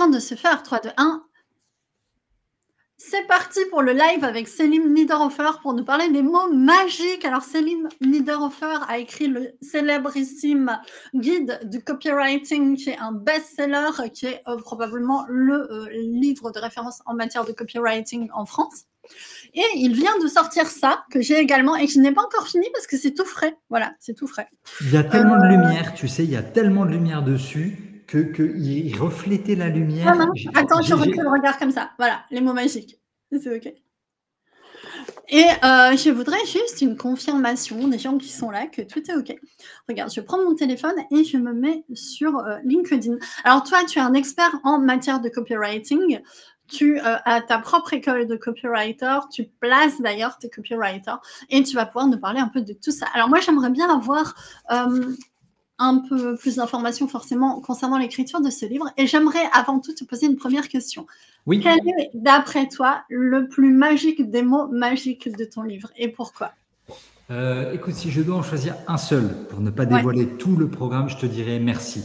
train de se faire. 3, 2, 1. C'est parti pour le live avec Céline Niederhofer pour nous parler des mots magiques. Alors, Céline Niederhofer a écrit le célébrissime guide du copywriting, qui est un best-seller, qui est probablement le livre de référence en matière de copywriting en France. Et il vient de sortir ça, que j'ai également, et que je n'ai pas encore fini parce que c'est tout frais. Voilà, c'est tout frais. Il y a tellement de lumière, tu sais, il y a tellement de lumière dessus qu'il reflétait la lumière. Non, non. Attends, je recule le regard comme ça. Voilà, les mots magiques. C'est OK. Et je voudrais juste une confirmation des gens qui sont là que tout est OK. Regarde, je prends mon téléphone et je me mets sur LinkedIn. Alors toi, tu es un expert en matière de copywriting. Tu as ta propre école de copywriter. Tu places d'ailleurs tes copywriters et tu vas pouvoir nous parler un peu de tout ça. Alors moi, j'aimerais bien avoir un peu plus d'informations forcément concernant l'écriture de ce livre. Et j'aimerais avant tout te poser une première question. Oui. Quel est, d'après toi, le plus magique des mots magiques de ton livre et pourquoi? Écoute, si je dois en choisir un seul pour ne pas dévoiler tout le programme, je te dirais merci.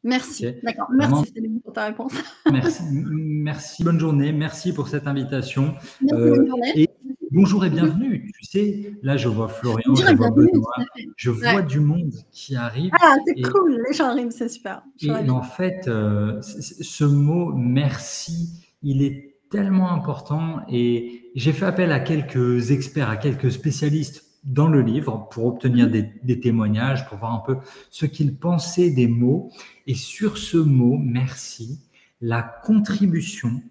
Merci. Okay. D'accord. Merci Céline pour ta réponse. Merci. Bonne journée. Merci pour cette invitation. Merci, bonne journée. Et bonjour et bienvenue. Tu sais, là, je vois Florian, je vois Benoît, je vois du monde qui arrive. Ah, c'est cool. Les gens arrivent, c'est super. Et en fait, ce mot merci, il est tellement important et j'ai fait appel à quelques experts, à quelques spécialistes dans le livre pour obtenir des témoignages, pour voir un peu ce qu'ils pensaient des mots. Et sur ce mot, merci, la contribution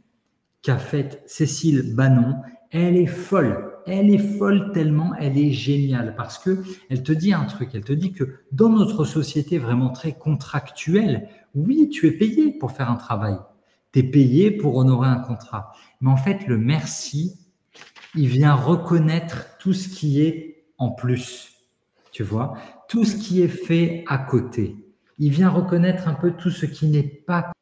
qu'a faite Cécile Bannon, elle est folle. Elle est folle tellement, elle est géniale parce que elle te dit un truc, elle te dit que dans notre société vraiment très contractuelle, oui, tu es payé pour faire un travail, tu es payé pour honorer un contrat. Mais en fait, le merci, il vient reconnaître tout ce qui est en plus, tu vois, tout ce qui est fait à côté. Il vient reconnaître un peu tout ce qui n'est pas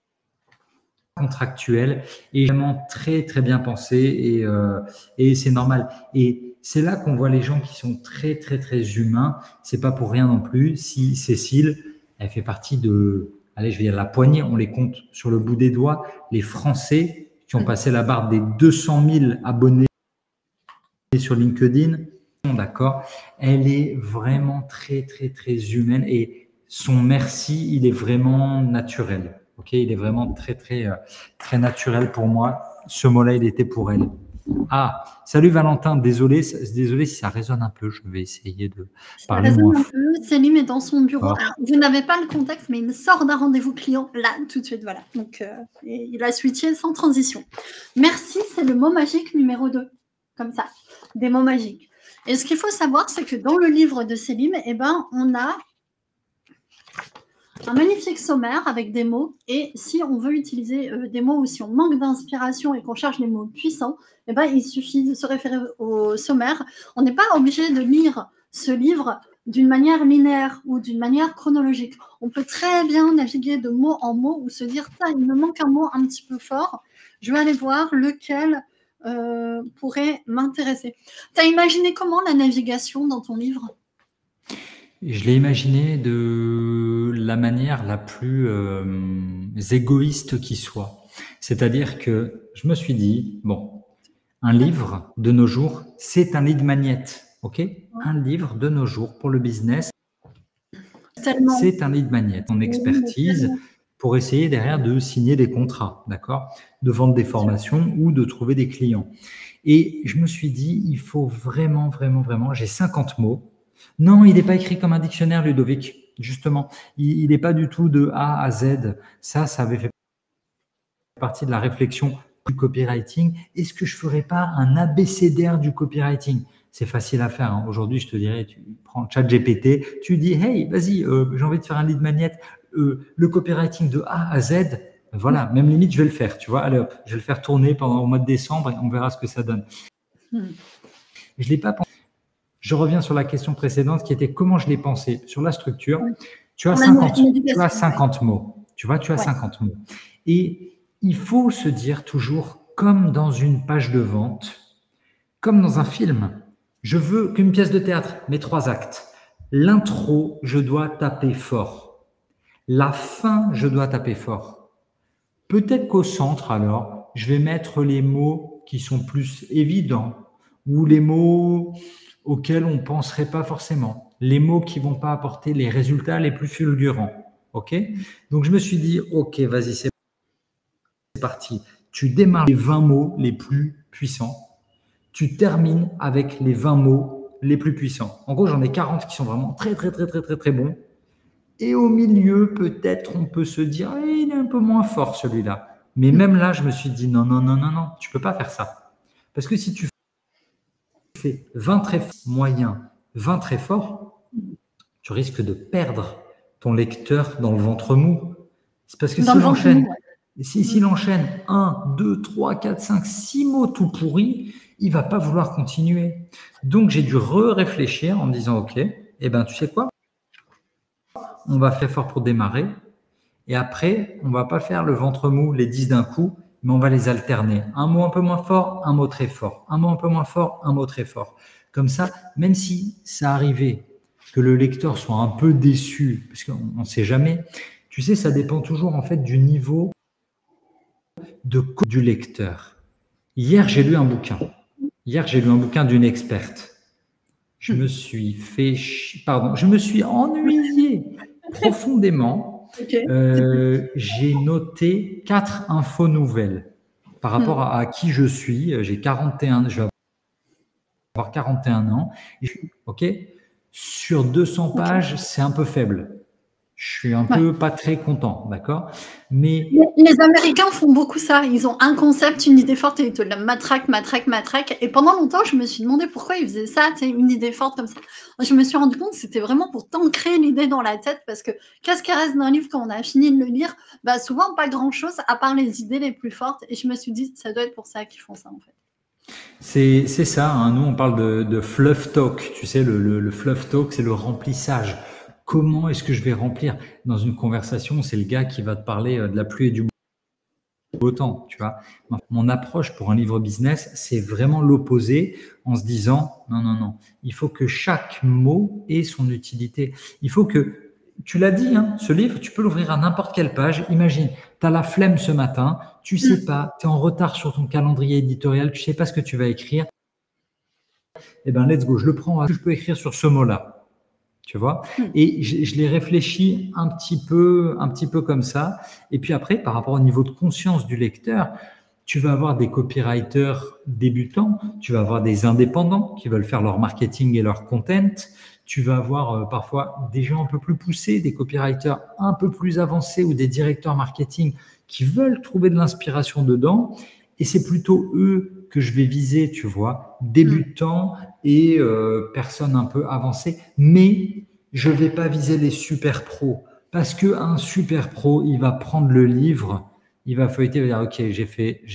contractuel et vraiment très très bien pensé et c'est normal. Et c'est là qu'on voit les gens qui sont très très très humains. C'est pas pour rien non plus. Si Cécile, elle fait partie de, allez, je vais dire la poignée, on les compte sur le bout des doigts, les Français qui ont passé la barre des 200 000 abonnés sur LinkedIn. D'accord, elle est vraiment très très très humaine et son merci, il est vraiment naturel. Ok, il est vraiment très très très naturel pour moi. Ce mot-là, il était pour elle. Ah, salut Valentin. Désolé si ça résonne un peu. Je vais essayer de parler moins fort. Céline est dans son bureau. Alors, vous n'avez pas le contexte, mais il sort d'un rendez-vous client là tout de suite. Voilà. Donc, il a switché sans transition. Merci, c'est le mot magique numéro 2. Comme ça, des mots magiques. Et ce qu'il faut savoir, c'est que dans le livre de Céline, eh ben, on a un magnifique sommaire avec des mots. Et si on veut utiliser des mots ou si on manque d'inspiration et qu'on cherche des mots puissants, eh ben, il suffit de se référer au sommaire. On n'est pas obligé de lire ce livre d'une manière linéaire ou d'une manière chronologique. On peut très bien naviguer de mot en mot ou se dire, il me manque un mot un petit peu fort. Je vais aller voir lequel pourrait m'intéresser. Tu as imaginé comment la navigation dans ton livre? Je l'ai imaginé de la manière la plus égoïste qui soit. C'est-à-dire que je me suis dit, bon, un livre de nos jours, c'est un lead magnet, ok? Un livre de nos jours pour le business, c'est un lead magnet. Ton expertise pour essayer derrière de signer des contrats, d'accord? De vendre des formations ou de trouver des clients. Et je me suis dit, il faut vraiment, vraiment, vraiment, j'ai 50 mots. Non, il n'est pas écrit comme un dictionnaire, Ludovic, justement. Il n'est pas du tout de A à Z. Ça avait fait partie de la réflexion du copywriting. Est-ce que je ne ferais pas un abécédaire du copywriting? C'est facile à faire. Hein. Aujourd'hui, je te dirais, tu prends ChatGPT, tu dis, hey, vas-y, j'ai envie de faire un lead magnet. Le copywriting de A à Z, voilà, même limite, je vais le faire, tu vois. Allez hop, je vais le faire tourner pendant au mois de décembre et on verra ce que ça donne. Je ne l'ai pas pensé. Je reviens sur la question précédente qui était comment je l'ai pensé. Sur la structure, tu as 50 mots. Tu vois, tu as 50 mots. Et il faut se dire toujours, comme dans une page de vente, comme dans un film, je veux qu'une pièce de théâtre, mes 3 actes. L'intro, je dois taper fort. La fin, je dois taper fort. Peut-être qu'au centre, alors, je vais mettre les mots qui sont plus évidents ou les mots auxquels on ne penserait pas forcément, les mots qui ne vont pas apporter les résultats les plus fulgurants. OK? Donc, je me suis dit, OK, vas-y, c'est parti. Tu démarres les 20 mots les plus puissants. Tu termines avec les 20 mots les plus puissants. En gros, j'en ai 40 qui sont vraiment très, très, très, très, très, très bons. Et au milieu, peut-être, on peut se dire, il est un peu moins fort celui-là. Mais même là, je me suis dit, non, non, non, non, non, tu peux pas faire ça. Parce que si tu fais 20 très moyens, 20 très forts, tu risques de perdre ton lecteur dans le ventre mou. C'est parce que s'il enchaîne 1, 2, 3, 4, 5, 6 mots tout pourris, il va pas vouloir continuer. Donc, j'ai dû réfléchir en me disant, OK, eh ben, tu sais quoi? On va faire fort pour démarrer. Et après, on va pas faire le ventre mou, les 10 d'un coup, mais on va les alterner. Un mot un peu moins fort, un mot très fort. Un mot un peu moins fort, un mot très fort. Comme ça, même si ça arrivait que le lecteur soit un peu déçu, parce qu'on ne sait jamais, tu sais, ça dépend toujours en fait du niveau du lecteur. Hier, j'ai lu un bouquin. Hier, j'ai lu un bouquin d'une experte. Je me suis ennuyé profondément. Okay. J'ai noté 4 infos nouvelles par rapport à qui je suis. J'ai 41, je vais avoir 41 ans. OK, sur 200 pages, c'est un peu faible. Je suis un peu pas très content, d'accord? Mais les Américains font beaucoup ça. Ils ont un concept, une idée forte, et ils te la matraquent, matraquent, matraquent. Et pendant longtemps, je me suis demandé pourquoi ils faisaient ça, tu sais, une idée forte comme ça. Je me suis rendu compte que c'était vraiment pour t'ancrer l'idée dans la tête, parce que qu'est-ce qui reste d'un livre quand on a fini de le lire? Bah, souvent, pas grand-chose, à part les idées les plus fortes. Et je me suis dit, ça doit être pour ça qu'ils font ça, en fait. C'est ça, hein. Nous on parle de fluff talk, tu sais, le fluff talk, c'est le remplissage. Comment est-ce que je vais remplir dans une conversation? C'est le gars qui va te parler de la pluie et du beau temps, tu vois. Mon approche pour un livre business, c'est vraiment l'opposé, en se disant, non, non, non, il faut que chaque mot ait son utilité. Il faut que, tu l'as dit, hein, ce livre, tu peux l'ouvrir à n'importe quelle page. Imagine, tu as la flemme ce matin, tu sais pas, tu es en retard sur ton calendrier éditorial, tu sais pas ce que tu vas écrire. Eh ben, let's go, je le prends, je peux écrire sur ce mot-là. Tu vois, et je l'ai réfléchi un petit peu comme ça. Et puis après, par rapport au niveau de conscience du lecteur, tu vas avoir des copywriters débutants, tu vas avoir des indépendants qui veulent faire leur marketing et leur content, tu vas avoir parfois des gens un peu plus poussés, des copywriters un peu plus avancés ou des directeurs marketing qui veulent trouver de l'inspiration dedans. Et c'est plutôt eux que je vais viser, tu vois, débutants et personnes un peu avancées. Mais je ne vais pas viser les super pros. Parce qu'un super pro, il va prendre le livre, il va feuilleter, il va dire, OK, j'ai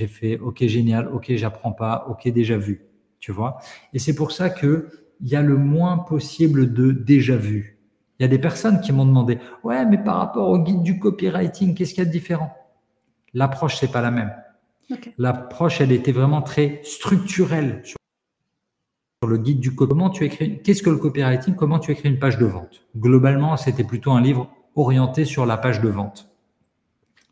fait, OK, génial, OK, j'apprends pas, OK, déjà vu, tu vois. Et c'est pour ça qu'il y a le moins possible de déjà vu. Il y a des personnes qui m'ont demandé, ouais, mais par rapport au guide du copywriting, qu'est-ce qu'il y a de différent? L'approche, c'est pas la même. Okay. L'approche, elle était vraiment très structurelle sur le guide du comment tu écris. Qu'est-ce que le copywriting? Comment tu écris une page de vente? Globalement, c'était plutôt un livre orienté sur la page de vente.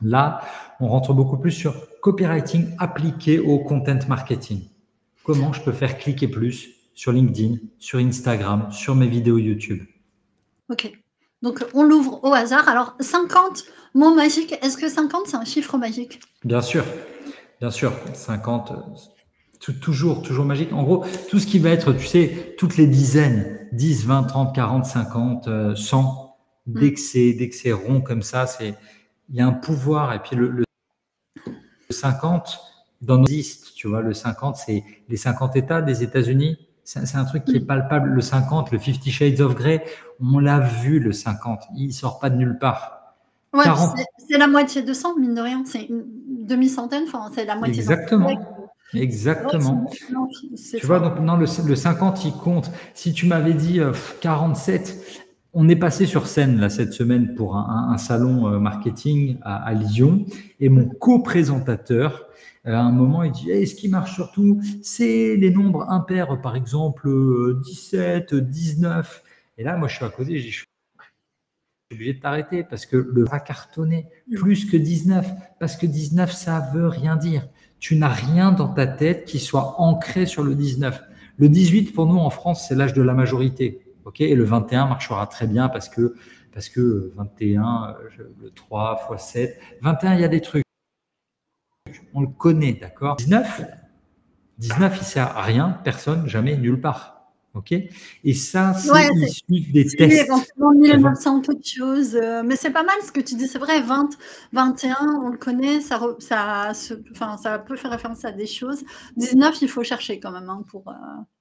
Là, on rentre beaucoup plus sur copywriting appliqué au content marketing. Comment je peux faire cliquer plus sur LinkedIn, sur Instagram, sur mes vidéos YouTube. Ok. Donc, on l'ouvre au hasard. Alors, 50 mots magiques. Est-ce que 50, c'est un chiffre magique? Bien sûr. Bien sûr. 50, toujours magique. En gros, tout ce qui va être, tu sais, toutes les dizaines, 10, 20, 30, 40, 50, 100, dès que c'est rond comme ça, il y a un pouvoir. Et puis, le 50, dans nos listes, tu vois, le 50, c'est les 50 États des États-Unis. C'est un truc qui est palpable. Le 50, le 50 Shades of Grey, on l'a vu, le 50. Il ne sort pas de nulle part. Ouais, c'est la moitié de 100, mine de rien. C'est une demi-centaine, enfin, c'est la moitié. Exactement. Tu vois, donc non, le 50, il compte. Si tu m'avais dit 47, on est passé sur scène là, cette semaine pour un salon marketing à Lyon. Et mon co-présentateur, à un moment, il dit ce qui marche surtout, c'est les nombres impairs, par exemple 17, 19. Et là, moi, je suis à côté, je dis obligé de t'arrêter parce que le va cartonner plus que 19, parce que 19, ça veut rien dire. Tu n'as rien dans ta tête qui soit ancré sur le 19. Le 18, pour nous, en France, c'est l'âge de la majorité. Okay, et le 21 marchera très bien parce que 21, le 3 x 7, 21, il y a des trucs. On le connaît, d'accord. 19, il sert à rien, personne, jamais, nulle part. Ok. Et ça, c'est issu des tests. Éventuellement 1900 quelque chose, mais c'est pas mal ce que tu dis. C'est vrai, 20, 21, on le connaît, ça peut faire référence à des choses. 19, il faut chercher quand même. Hein,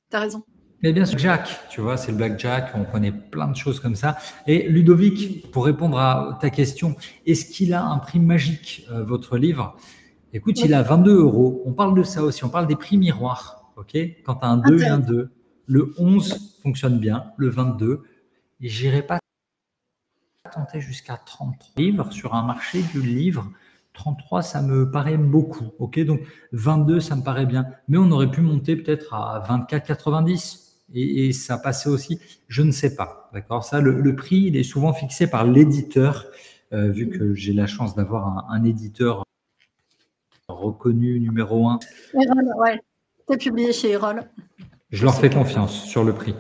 t'as raison. Mais bien sûr, Jack, tu vois, c'est le blackjack, on connaît plein de choses comme ça. Et Ludovic, pour répondre à ta question, est-ce qu'il a un prix magique, votre livre? Écoute, il a 22 €. On parle de ça aussi, on parle des prix miroirs. Ok, quand tu as un 2 et un 2, le 11 fonctionne bien, le 22, et j'irai pas tenter jusqu'à 33 livres sur un marché du livre. 33, ça me paraît beaucoup. Ok, donc 22, ça me paraît bien. Mais on aurait pu monter peut-être à 24,90 et ça passait aussi. Je ne sais pas. D'accord. Ça, le prix, il est souvent fixé par l'éditeur, vu que j'ai la chance d'avoir un éditeur reconnu numéro 1. Erol, ouais. Tu es publié chez Erol. Je leur fais confiance sur le prix.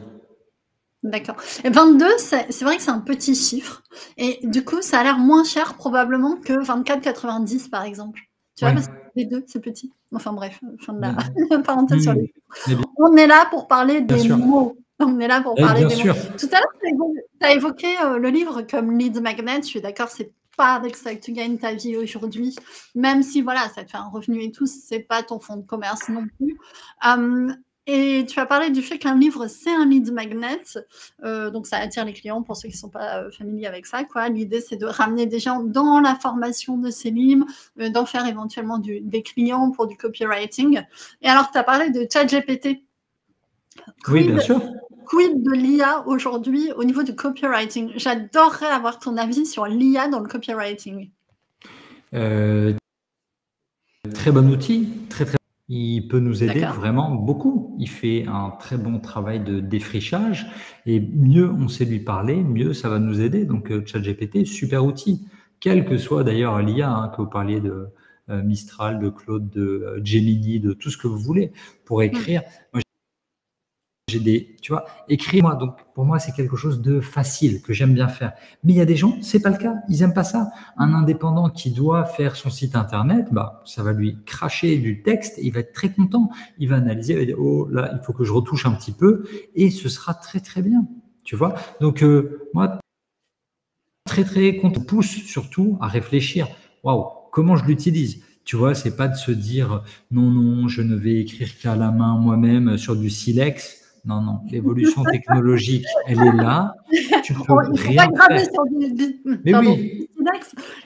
D'accord. Et 22, c'est vrai que c'est un petit chiffre. Et du coup, ça a l'air moins cher probablement que 24,90 par exemple. Tu vois, parce que les deux, c'est petit. Enfin bref, fin de la parenthèse sur les mots. On est là pour parler des mots. On est là pour parler des mots. Tout à l'heure, tu as évoqué le livre comme lead magnet. Je suis d'accord, c'est pas avec ça que tu gagnes ta vie aujourd'hui. Même si, voilà, ça te fait un revenu et tout, c'est pas ton fonds de commerce non plus. Et tu as parlé du fait qu'un livre, c'est un lead magnet. Donc, ça attire les clients pour ceux qui ne sont pas familiers avec ça. L'idée, c'est de ramener des gens dans la formation de Selim, d'en faire éventuellement des clients pour du copywriting. Et alors, tu as parlé de ChatGPT. Oui, bien sûr. Quid de l'IA aujourd'hui au niveau du copywriting? J'adorerais avoir ton avis sur l'IA dans le copywriting. Très bon outil, très. Il peut nous aider vraiment beaucoup. Il fait un très bon travail de défrichage et mieux on sait lui parler, mieux ça va nous aider. Donc, ChatGPT, super outil. Quel que soit d'ailleurs l'IA, que vous parliez de Mistral, de Claude, de Gemini, de tout ce que vous voulez pour écrire. Moi, tu vois, écrire-moi. Donc, pour moi, c'est quelque chose de facile que j'aime bien faire. Mais il y a des gens, c'est pas le cas. Ils aiment pas ça. Un indépendant qui doit faire son site internet, ça va lui cracher du texte. Il va être très content. Il va analyser, il va dire, oh là, il faut que je retouche un petit peu et ce sera très, très bien. Tu vois? Donc, moi, très, très content. Pousse surtout à réfléchir. Waouh, comment je l'utilise? Tu vois, c'est pas de se dire, non, je ne vais écrire qu'à la main moi-même sur du silex. Non, l'évolution technologique, elle est là. Tu peux rien faire. Mais oui.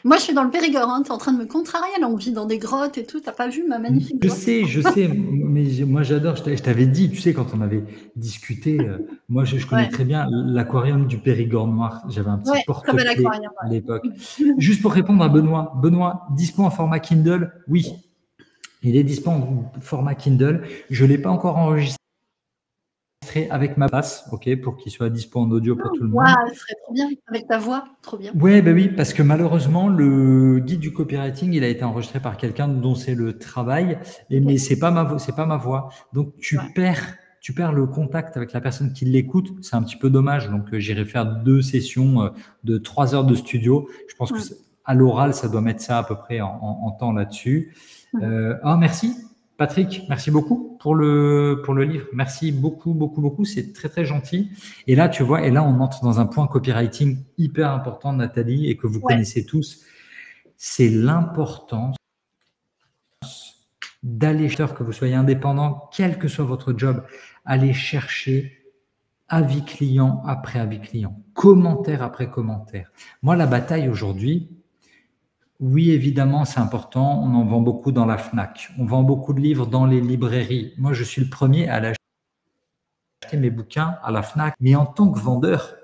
Moi, je suis dans le Périgord. Tu es en train de me contrarier. Là, on vit dans des grottes et tout. Tu n'as pas vu ma magnifique grotte? Je sais. Mais moi, j'adore. Je t'avais dit, tu sais, quand on avait discuté, moi, je connais très bien l'aquarium du Périgord noir. J'avais un petit porte-clés à l'époque. Juste pour répondre à Benoît. Benoît, dispo en format Kindle? Oui. Il est dispo en format Kindle. Je ne l'ai pas encore enregistré avec ma basse, pour qu'il soit dispo en audio pour tout le monde. Ce serait trop bien, avec ta voix, trop bien. Ouais, oui, parce que malheureusement, le guide du copywriting, il a été enregistré par quelqu'un dont c'est le travail, mais c'est pas ma voix. Donc tu perds le contact avec la personne qui l'écoute. C'est un petit peu dommage. Donc j'irai faire 2 sessions de 3 heures de studio. Je pense que à l'oral, ça doit mettre ça à peu près en temps là-dessus. Merci. Patrick, merci beaucoup pour le livre. Merci beaucoup. C'est très, très gentil. Et là, tu vois, on entre dans un point copywriting hyper important, Nathalie, et que vous connaissez tous. C'est l'importance d'aller, que vous soyez indépendant, quel que soit votre job, aller chercher avis client après avis client, commentaire après commentaire. Moi, la bataille aujourd'hui, oui, évidemment, c'est important. On en vend beaucoup dans la Fnac. On vend beaucoup de livres dans les librairies. Moi, je suis le premier à aller acheter mes bouquins à la Fnac. Mais en tant que vendeur,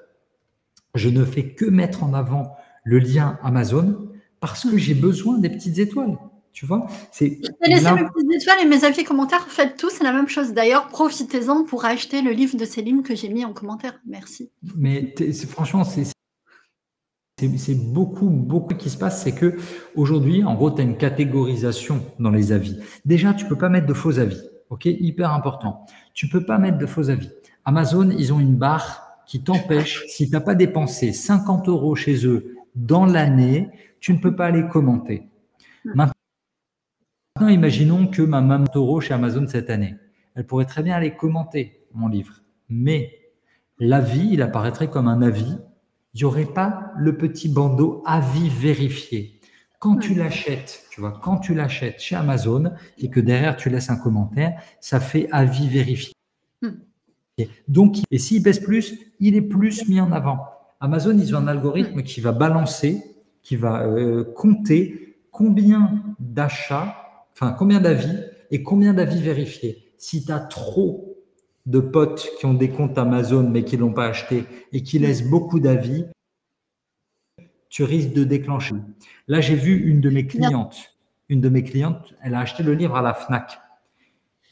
je ne fais que mettre en avant le lien Amazon parce que j'ai besoin des petites étoiles. Tu vois, je t'ai laissé mes petites étoiles et mes avis et commentaires. Faites tout, c'est la même chose. D'ailleurs, profitez-en pour acheter le livre de Selim que j'ai mis en commentaire. Merci. Mais franchement, c'est c'est beaucoup qui se passe, c'est que aujourd'hui, en gros, tu as une catégorisation dans les avis. Déjà, tu peux pas mettre de faux avis, ok? Hyper important. Tu peux pas mettre de faux avis. Amazon, ils ont une barre qui t'empêche, si tu n'as pas dépensé 50 € chez eux dans l'année, tu ne peux pas aller commenter. Maintenant, imaginons que ma maman € chez Amazon cette année. Elle pourrait très bien aller commenter mon livre, mais l'avis, il apparaîtrait comme un avis. Il n'y aurait pas le petit bandeau avis vérifié. Quand tu l'achètes, tu vois, quand tu l'achètes chez Amazon et que derrière tu laisses un commentaire, ça fait avis vérifié. Donc, et s'il pèse plus, il est plus mis en avant. Amazon, ils ont un algorithme qui va balancer, qui va compter combien d'achats, enfin combien d'avis et combien d'avis vérifiés. Si tu as trop de potes qui ont des comptes Amazon mais qui ne l'ont pas acheté et qui laissent beaucoup d'avis, tu risques de déclencher. Là, j'ai vu une de mes clientes. Une de mes clientes, elle a acheté le livre à la Fnac.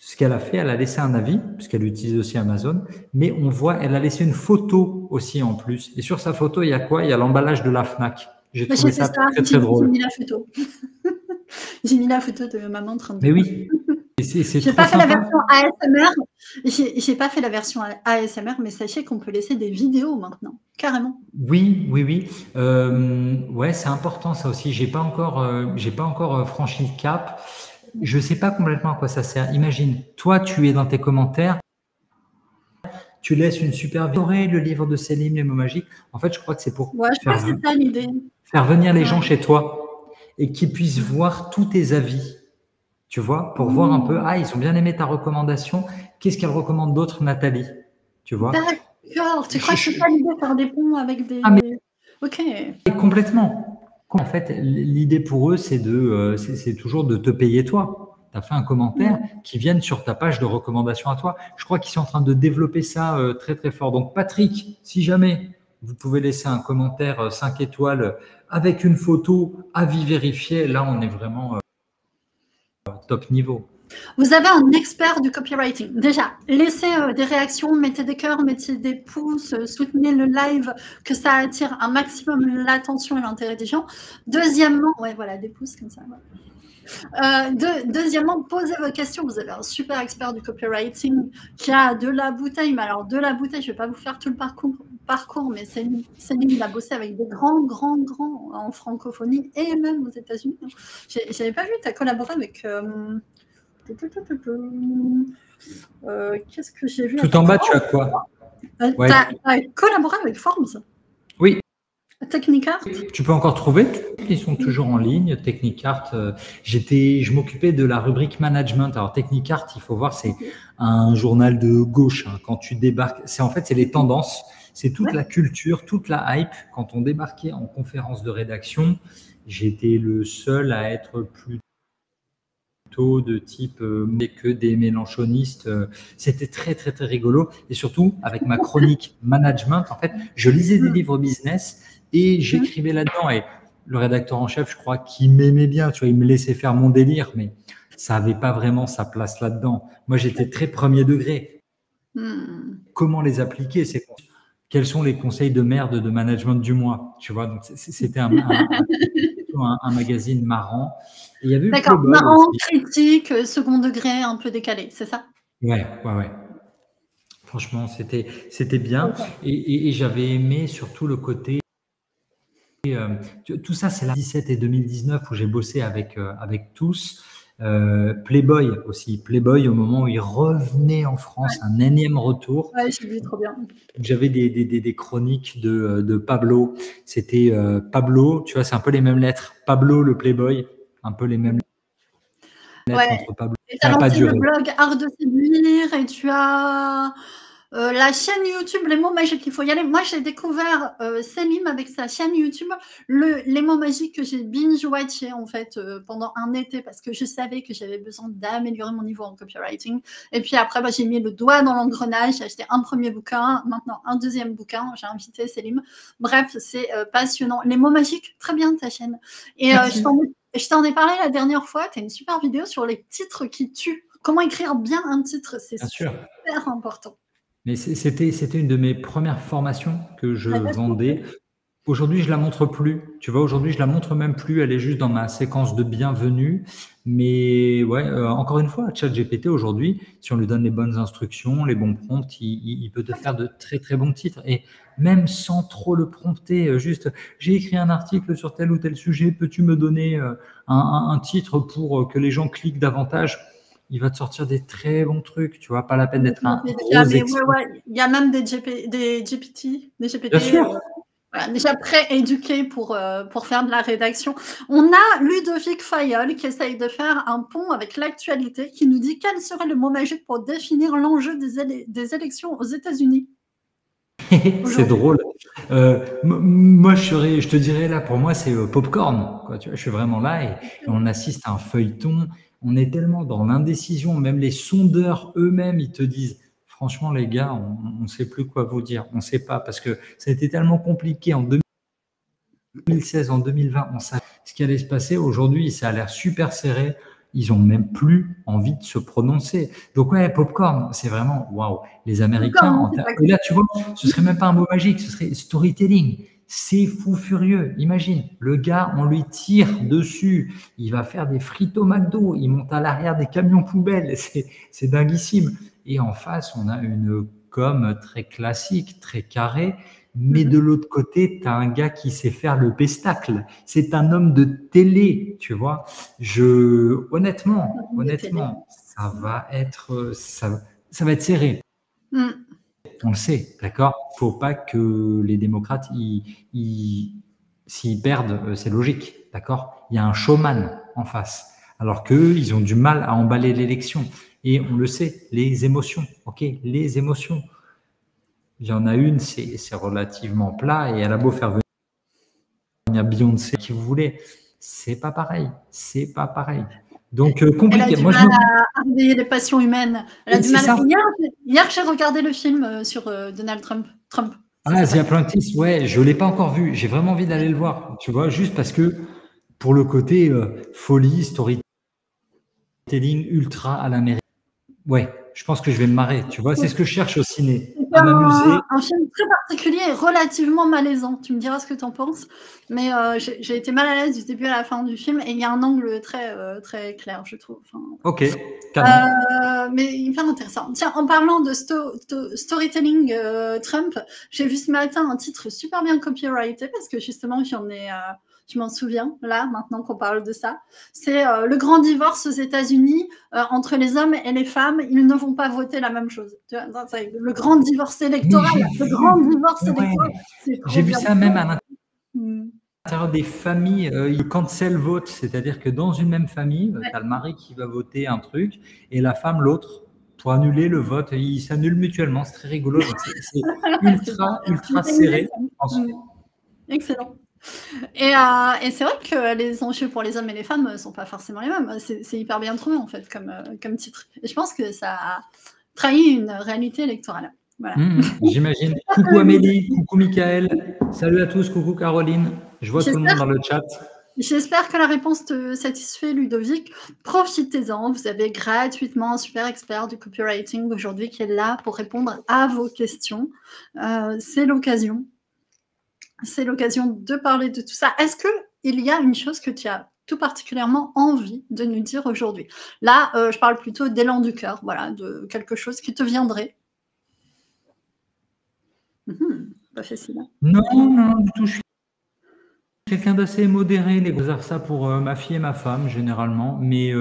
Ce qu'elle a fait, elle a laissé un avis, puisqu'elle utilise aussi Amazon, mais on voit, elle a laissé une photo aussi en plus. Et sur sa photo, il y a quoi? Il y a l'emballage de la Fnac. J'ai trouvé ça très, très drôle. J'ai mis la photo. J'ai mis la photo de maman en train de... Mais oui, j'ai pas fait la version ASMR. J'ai pas fait la version ASMR, mais sachez qu'on peut laisser des vidéos maintenant, carrément. Oui. Ouais, c'est important ça aussi. J'ai pas encore franchi le cap. Je sais pas complètement à quoi ça sert. Imagine, toi, tu es dans tes commentaires, tu laisses une super vidéo, le livre de Céline, les mots magiques. En fait, je crois que c'est pour faire venir les gens chez toi et qu'ils puissent voir tous tes avis. Tu vois, pour voir un peu, ils ont bien aimé ta recommandation. Qu'est-ce qu'elle recommande d'autre, Nathalie? Tu vois? D'accord. Tu crois que c'est pas l'idée de faire des ponts avec des... Ok. Complètement. En fait, l'idée pour eux, c'est toujours de te payer toi. Tu as fait un commentaire qui vienne sur ta page de recommandation à toi. Je crois qu'ils sont en train de développer ça très, très fort. Donc, Patrick, si jamais vous pouvez laisser un commentaire 5 étoiles avec une photo, avis vérifié, là, on est vraiment top niveau. Vous avez un expert du copywriting. Déjà, laissez des réactions, mettez des cœurs, mettez des pouces, soutenez le live, que ça attire un maximum l'attention et l'intérêt des gens. Deuxièmement, ouais, voilà, des pouces comme ça. Voilà. Deuxièmement, posez vos questions. Vous avez un super expert du copywriting qui a de la bouteille. Mais alors, de la bouteille, je ne vais pas vous faire tout le parcours, mais Céline, il a bossé avec des grands en francophonie et même aux États-Unis. Je n'avais pas vu, tu as collaboré avec... qu'est-ce que j'ai vu? Tout en bas, tu as quoi? Tu as collaboré avec Forms? Oui. Technicart? Tu peux encore trouver, ils sont toujours en ligne. Technicart, je m'occupais de la rubrique management. Alors Technicart, il faut voir, c'est un journal de gauche. Quand tu débarques, c'est les tendances, c'est toute la culture, toute la hype. Quand on débarquait en conférence de rédaction, j'étais le seul à être plutôt de type que des mélanchonistes. C'était très, très, très rigolo. Et surtout, avec ma chronique management, en fait, je lisais des livres business et j'écrivais là-dedans. Et le rédacteur en chef, je crois qu'il m'aimait bien. Tu vois, il me laissait faire mon délire, mais ça n'avait pas vraiment sa place là-dedans. Moi, j'étais très premier degré. Comment les appliquer, ces conseils? Quels sont les conseils de merde de management du mois? Tu vois, donc c'était un magazine marrant. D'accord, marrant, critique, second degré, un peu décalé, c'est ça? Ouais. Franchement, c'était bien. Et j'avais aimé surtout le côté... tout ça, c'est la 2017 et 2019 où j'ai bossé avec tous. Playboy aussi. Playboy, au moment où il revenait en France, un énième retour. Ouais, j'ai vu, trop bien. J'avais des chroniques de Pablo. C'était Pablo, tu vois, c'est un peu les mêmes lettres. Pablo, le Playboy, un peu les mêmes lettres entre Pablo. Et tu as lancé le blog Art de séduire et tu as la chaîne YouTube Les mots magiques, il faut y aller. Moi, j'ai découvert Selim avec sa chaîne YouTube, les mots magiques que j'ai binge-watché en fait pendant un été parce que je savais que j'avais besoin d'améliorer mon niveau en copywriting. Et puis après, j'ai mis le doigt dans l'engrenage, j'ai acheté un premier bouquin, maintenant un deuxième bouquin, j'ai invité Selim. Bref, c'est passionnant. Les mots magiques, très bien ta chaîne. Et je t'en ai parlé la dernière fois, tu as une super vidéo sur les titres qui tuent. Comment écrire bien un titre, c'est super important. Mais c'était une de mes premières formations que je vendais. Aujourd'hui, je la montre plus. Tu vois, aujourd'hui, je la montre même plus. Elle est juste dans ma séquence de bienvenue. Mais ouais, encore une fois, ChatGPT aujourd'hui, si on lui donne les bonnes instructions, les bons prompts, il peut te faire de très très bons titres. Et même sans trop le prompter, juste, j'ai écrit un article sur tel ou tel sujet, peux-tu me donner un titre pour que les gens cliquent davantage? Il va te sortir des très bons trucs, tu vois, pas la peine d'être un gros expert. Il y a même des GPT, Bien sûr. Voilà, déjà pré-éduqués pour faire de la rédaction. On a Ludovic Fayol qui essaye de faire un pont avec l'actualité, qui nous dit quel serait le mot magique pour définir l'enjeu des élections aux États-Unis. C'est drôle. Moi, je te dirais là, pour moi, c'est popcorn. Quoi, tu vois, je suis vraiment là et on assiste à un feuilleton. On est tellement dans l'indécision. Même les sondeurs eux-mêmes, ils te disent, franchement, les gars, on ne sait plus quoi vous dire. On ne sait pas parce que ça a été tellement compliqué en 2016, en 2020. On savait ce qui allait se passer. Aujourd'hui, ça a l'air super serré. Ils ont même plus envie de se prononcer. Donc ouais, popcorn, c'est vraiment waouh. Les Américains, et là tu vois, ce serait même pas un mot magique, ce serait storytelling. C'est fou furieux. Imagine, le gars, on lui tire dessus, il va faire des frites au McDo, il monte à l'arrière des camions poubelles, c'est dinguissime. Et en face, on a une com très classique, très carrée. Mais de l'autre côté, tu as un gars qui sait faire le pestacle. C'est un homme de télé, tu vois. Honnêtement, ça va être serré. On le sait, d'accord? Faut pas que les démocrates, s'ils perdent, c'est logique, d'accord? Il y a un showman en face, alors qu'eux, ils ont du mal à emballer l'élection. Et on le sait, les émotions, ok? Les émotions. Il y en a une, c'est relativement plat et elle a beau faire venir Beyoncé qui vous voulez, c'est pas pareil, c'est pas pareil. Donc compliqué. Elle a du mal à réveiller les passions humaines. Elle a du mal. Hier, j'ai regardé le film sur Donald Trump. Ah, The Apprentice, ouais, je l'ai pas encore vu. J'ai vraiment envie d'aller le voir, tu vois, juste parce que pour le côté folie, storytelling ultra à l'américaine. Ouais. Je pense que je vais me marrer, tu vois, c'est ce que je cherche au ciné, à m'amuser. Un film très particulier et relativement malaisant, tu me diras ce que tu en penses, mais j'ai été mal à l'aise du début à la fin du film et il y a un angle très clair, je trouve. Enfin, ok, mais hyper intéressant. Tiens, en parlant de storytelling Trump, j'ai vu ce matin un titre super bien copyrighté parce que justement, je m'en souviens, là, maintenant qu'on parle de ça. C'est le grand divorce aux États-Unis entre les hommes et les femmes. Ils ne vont pas voter la même chose. Tu vois, le grand divorce électoral. J'ai vu ça même à l'intérieur des familles. Ils cancel vote, c'est-à-dire que dans une même famille, tu as le mari qui va voter un truc et la femme l'autre pour annuler le vote. Ils s'annulent mutuellement. C'est très rigolo. C'est ultra serré. Excellent. Et c'est vrai que les enjeux pour les hommes et les femmes ne sont pas forcément les mêmes. C'est hyper bien trouvé, en fait, comme titre. Et je pense que ça trahit une réalité électorale. Voilà. J'imagine. Coucou Amélie, coucou Michael. Salut à tous, coucou Caroline. Je vois tout le monde dans le chat. J'espère que la réponse te satisfait, Ludovic. Profitez-en. Vous avez gratuitement un super expert du copywriting aujourd'hui qui est là pour répondre à vos questions. C'est l'occasion. C'est l'occasion de parler de tout ça. Est-ce qu'il y a une chose que tu as tout particulièrement envie de nous dire aujourd'hui? Là, je parle plutôt d'élan du cœur, voilà, de quelque chose qui te viendrait. Pas facile. Non, du tout. Je suis quelqu'un d'assez modéré. Les gars, ça pour ma fille et ma femme, généralement. Mais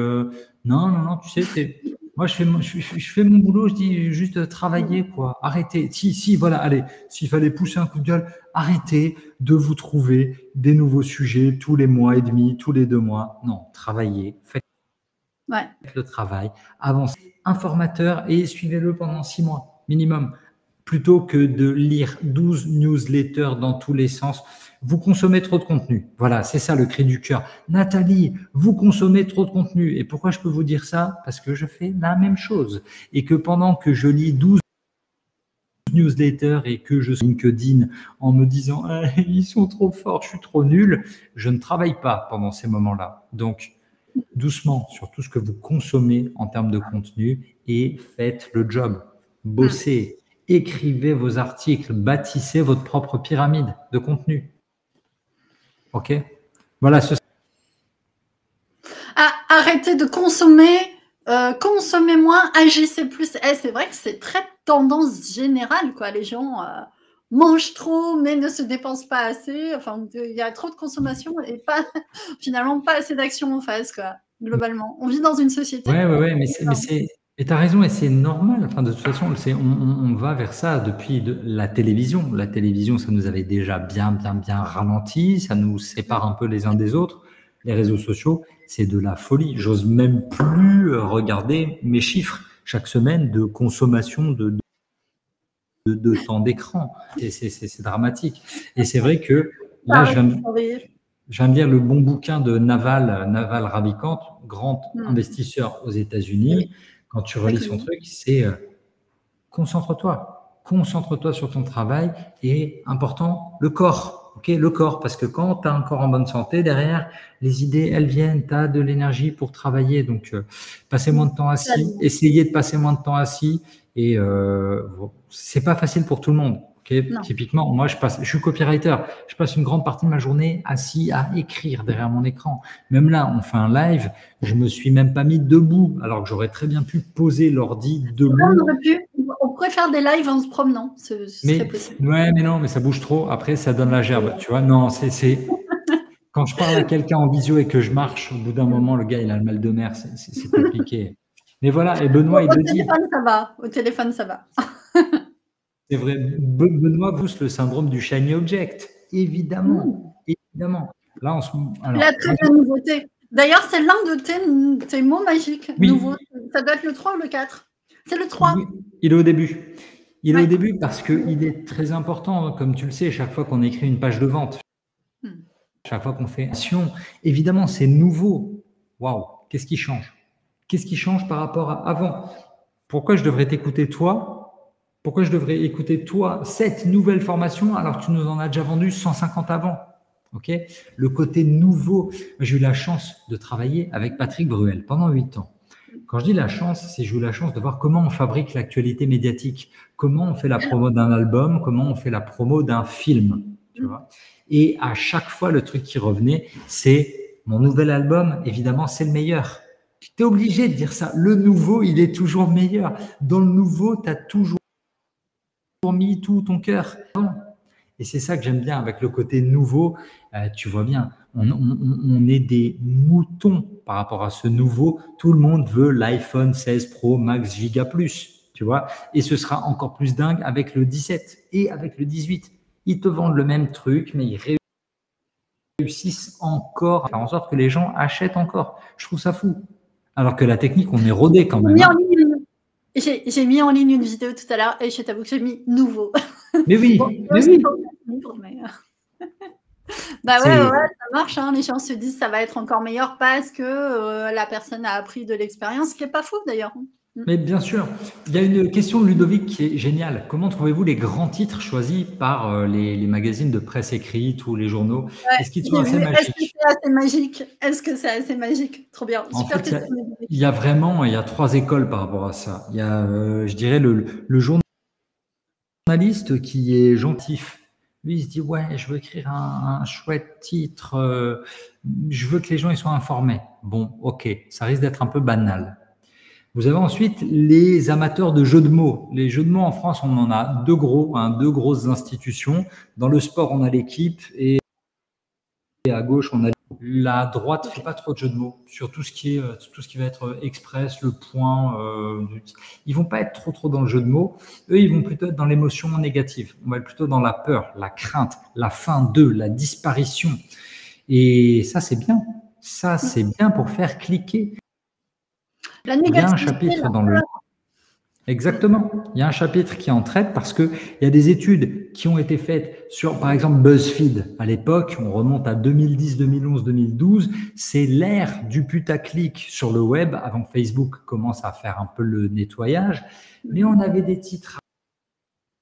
non, tu sais, moi, je fais mon boulot, je dis juste travailler, quoi. Arrêtez. Si, voilà, allez, s'il fallait pousser un coup de gueule, arrêtez de vous trouver des nouveaux sujets tous les mois et demi, tous les 2 mois. Non, travaillez, faites le travail, avancez, informateur et suivez-le pendant 6 mois minimum. Plutôt que de lire 12 newsletters dans tous les sens. Vous consommez trop de contenu. Voilà, c'est ça le cri du cœur. Nathalie, vous consommez trop de contenu. Et pourquoi je peux vous dire ça? Parce que je fais la même chose. Et que pendant que je lis 12 newsletters et que je suis LinkedIn en me disant ils sont trop forts, je suis trop nul, je ne travaille pas pendant ces moments-là. Donc, doucement sur tout ce que vous consommez en termes de contenu et faites le job. Bossez. Écrivez vos articles, bâtissez votre propre pyramide de contenu. Ok. Voilà. Arrêtez de consommer, consommez moins, agissez plus. C'est vrai que c'est très tendance générale, quoi. Les gens mangent trop, mais ne se dépensent pas assez. Enfin, il y a trop de consommation et finalement pas assez d'action en face, quoi. Globalement, on vit dans une société. Ouais, mais tu as raison et c'est normal. Enfin, de toute façon, on va vers ça depuis la télévision. La télévision, ça nous avait déjà bien ralenti, ça nous sépare un peu les uns des autres. Les réseaux sociaux, c'est de la folie. J'ose même plus regarder mes chiffres chaque semaine de consommation de temps d'écran. C'est dramatique. Et c'est vrai que là, je viens de lire le bon bouquin de Naval Ravikant, grand investisseur aux États-Unis. Quand tu relis son truc, c'est concentre-toi. Concentre-toi sur ton travail et, important, le corps. Okay, le corps, parce que quand tu as un corps en bonne santé, derrière, les idées, elles viennent, tu as de l'énergie pour travailler. Donc, passez moins de temps assis, essayez de passer moins de temps assis. Et c'est pas facile pour tout le monde. Okay, typiquement, moi, je suis copywriter. Je passe une grande partie de ma journée assis à écrire derrière mon écran. Même là, on fait un live, je me suis même pas mis debout, alors que j'aurais très bien pu poser l'ordi debout. On pourrait faire des lives en se promenant, ce serait possible. Ouais, mais non, mais ça bouge trop. Après, ça donne la gerbe, tu vois. Non, c'est quand je parle à quelqu'un en visio et que je marche, au bout d'un moment, le gars, il a le mal de mer, c'est compliqué. Mais voilà, et Benoît, il le dit. Au téléphone, ça va. C'est vrai. Benoît pousse le syndrome du shiny object. Évidemment. Évidemment. Là, la très belle nouveauté. D'ailleurs, c'est l'un de tes mots magiques nouveaux. Ça doit être le 3 ou le 4. C'est le 3. Oui, il est au début. Il est au début parce qu'il est très important, comme tu le sais, chaque fois qu'on écrit une page de vente, chaque fois qu'on fait une action, évidemment, c'est nouveau. Waouh, qu'est-ce qui change? Qu'est-ce qui change par rapport à avant? Pourquoi je devrais t'écouter toi? Pourquoi je devrais écouter toi cette nouvelle formation alors que tu nous en as déjà vendu 150 avant? Okay, le côté nouveau. J'ai eu la chance de travailler avec Patrick Bruel pendant 8 ans. Quand je dis la chance, c'est que j'ai eu la chance de voir comment on fabrique l'actualité médiatique, comment on fait la promo d'un album, comment on fait la promo d'un film. Tu vois. Et à chaque fois, le truc qui revenait, c'est mon nouvel album, évidemment, c'est le meilleur. Tu es obligé de dire ça. Le nouveau, il est toujours meilleur. Dans le nouveau, tu as toujours mis tout ton cœur. Et c'est ça que j'aime bien avec le côté nouveau. Tu vois bien, on est des moutons par rapport à ce nouveau. Tout le monde veut l'iPhone 16 Pro Max Giga Plus, tu vois. Et ce sera encore plus dingue avec le 17 et avec le 18. Ils te vendent le même truc, mais ils réussissent encore à faire en sorte que les gens achètent encore. Je trouve ça fou. Alors que la technique, on est rodé quand même. J'ai mis en ligne une vidéo tout à l'heure et je t'avoue que j'ai mis nouveau. Mais oui, mais oui. Bah ouais, ça marche. Hein. Les gens se disent ça va être encore meilleur parce que la personne a appris de l'expérience, ce qui n'est pas faux d'ailleurs. Mais bien sûr, il y a une question de Ludovic qui est géniale. Comment trouvez-vous les grands titres choisis par les magazines de presse écrite ou les journaux? Est-ce qu'ils sont assez magiques? Est-ce que c'est assez magique? Est-ce que c'est assez magique? Trop bien. En fait, il y a 3 écoles par rapport à ça. Il y a, je dirais, le journaliste qui est gentil. Lui, il se dit, ouais, je veux écrire un chouette titre, je veux que les gens ils soient informés. Bon, ok, ça risque d'être un peu banal. Vous avez ensuite les amateurs de jeux de mots. Les jeux de mots en France, on en a deux grosses institutions. Dans le sport, on a l'équipe et à gauche, on a la droite. Fait pas trop de jeux de mots sur tout ce qui va être express, le point. Ils vont pas être trop dans le jeu de mots. Eux, ils vont plutôt être dans l'émotion négative. On va être plutôt dans la peur, la crainte, la fin de, la disparition. Et ça, c'est bien. Ça, c'est bien pour faire cliquer. Il y a un chapitre dans le... Exactement. Il y a un chapitre qui en traite parce qu'il y a des études qui ont été faites sur, par exemple, BuzzFeed. À l'époque, on remonte à 2010, 2011, 2012. C'est l'ère du putaclic sur le web avant que Facebook commence à faire un peu le nettoyage. Mais on avait des titres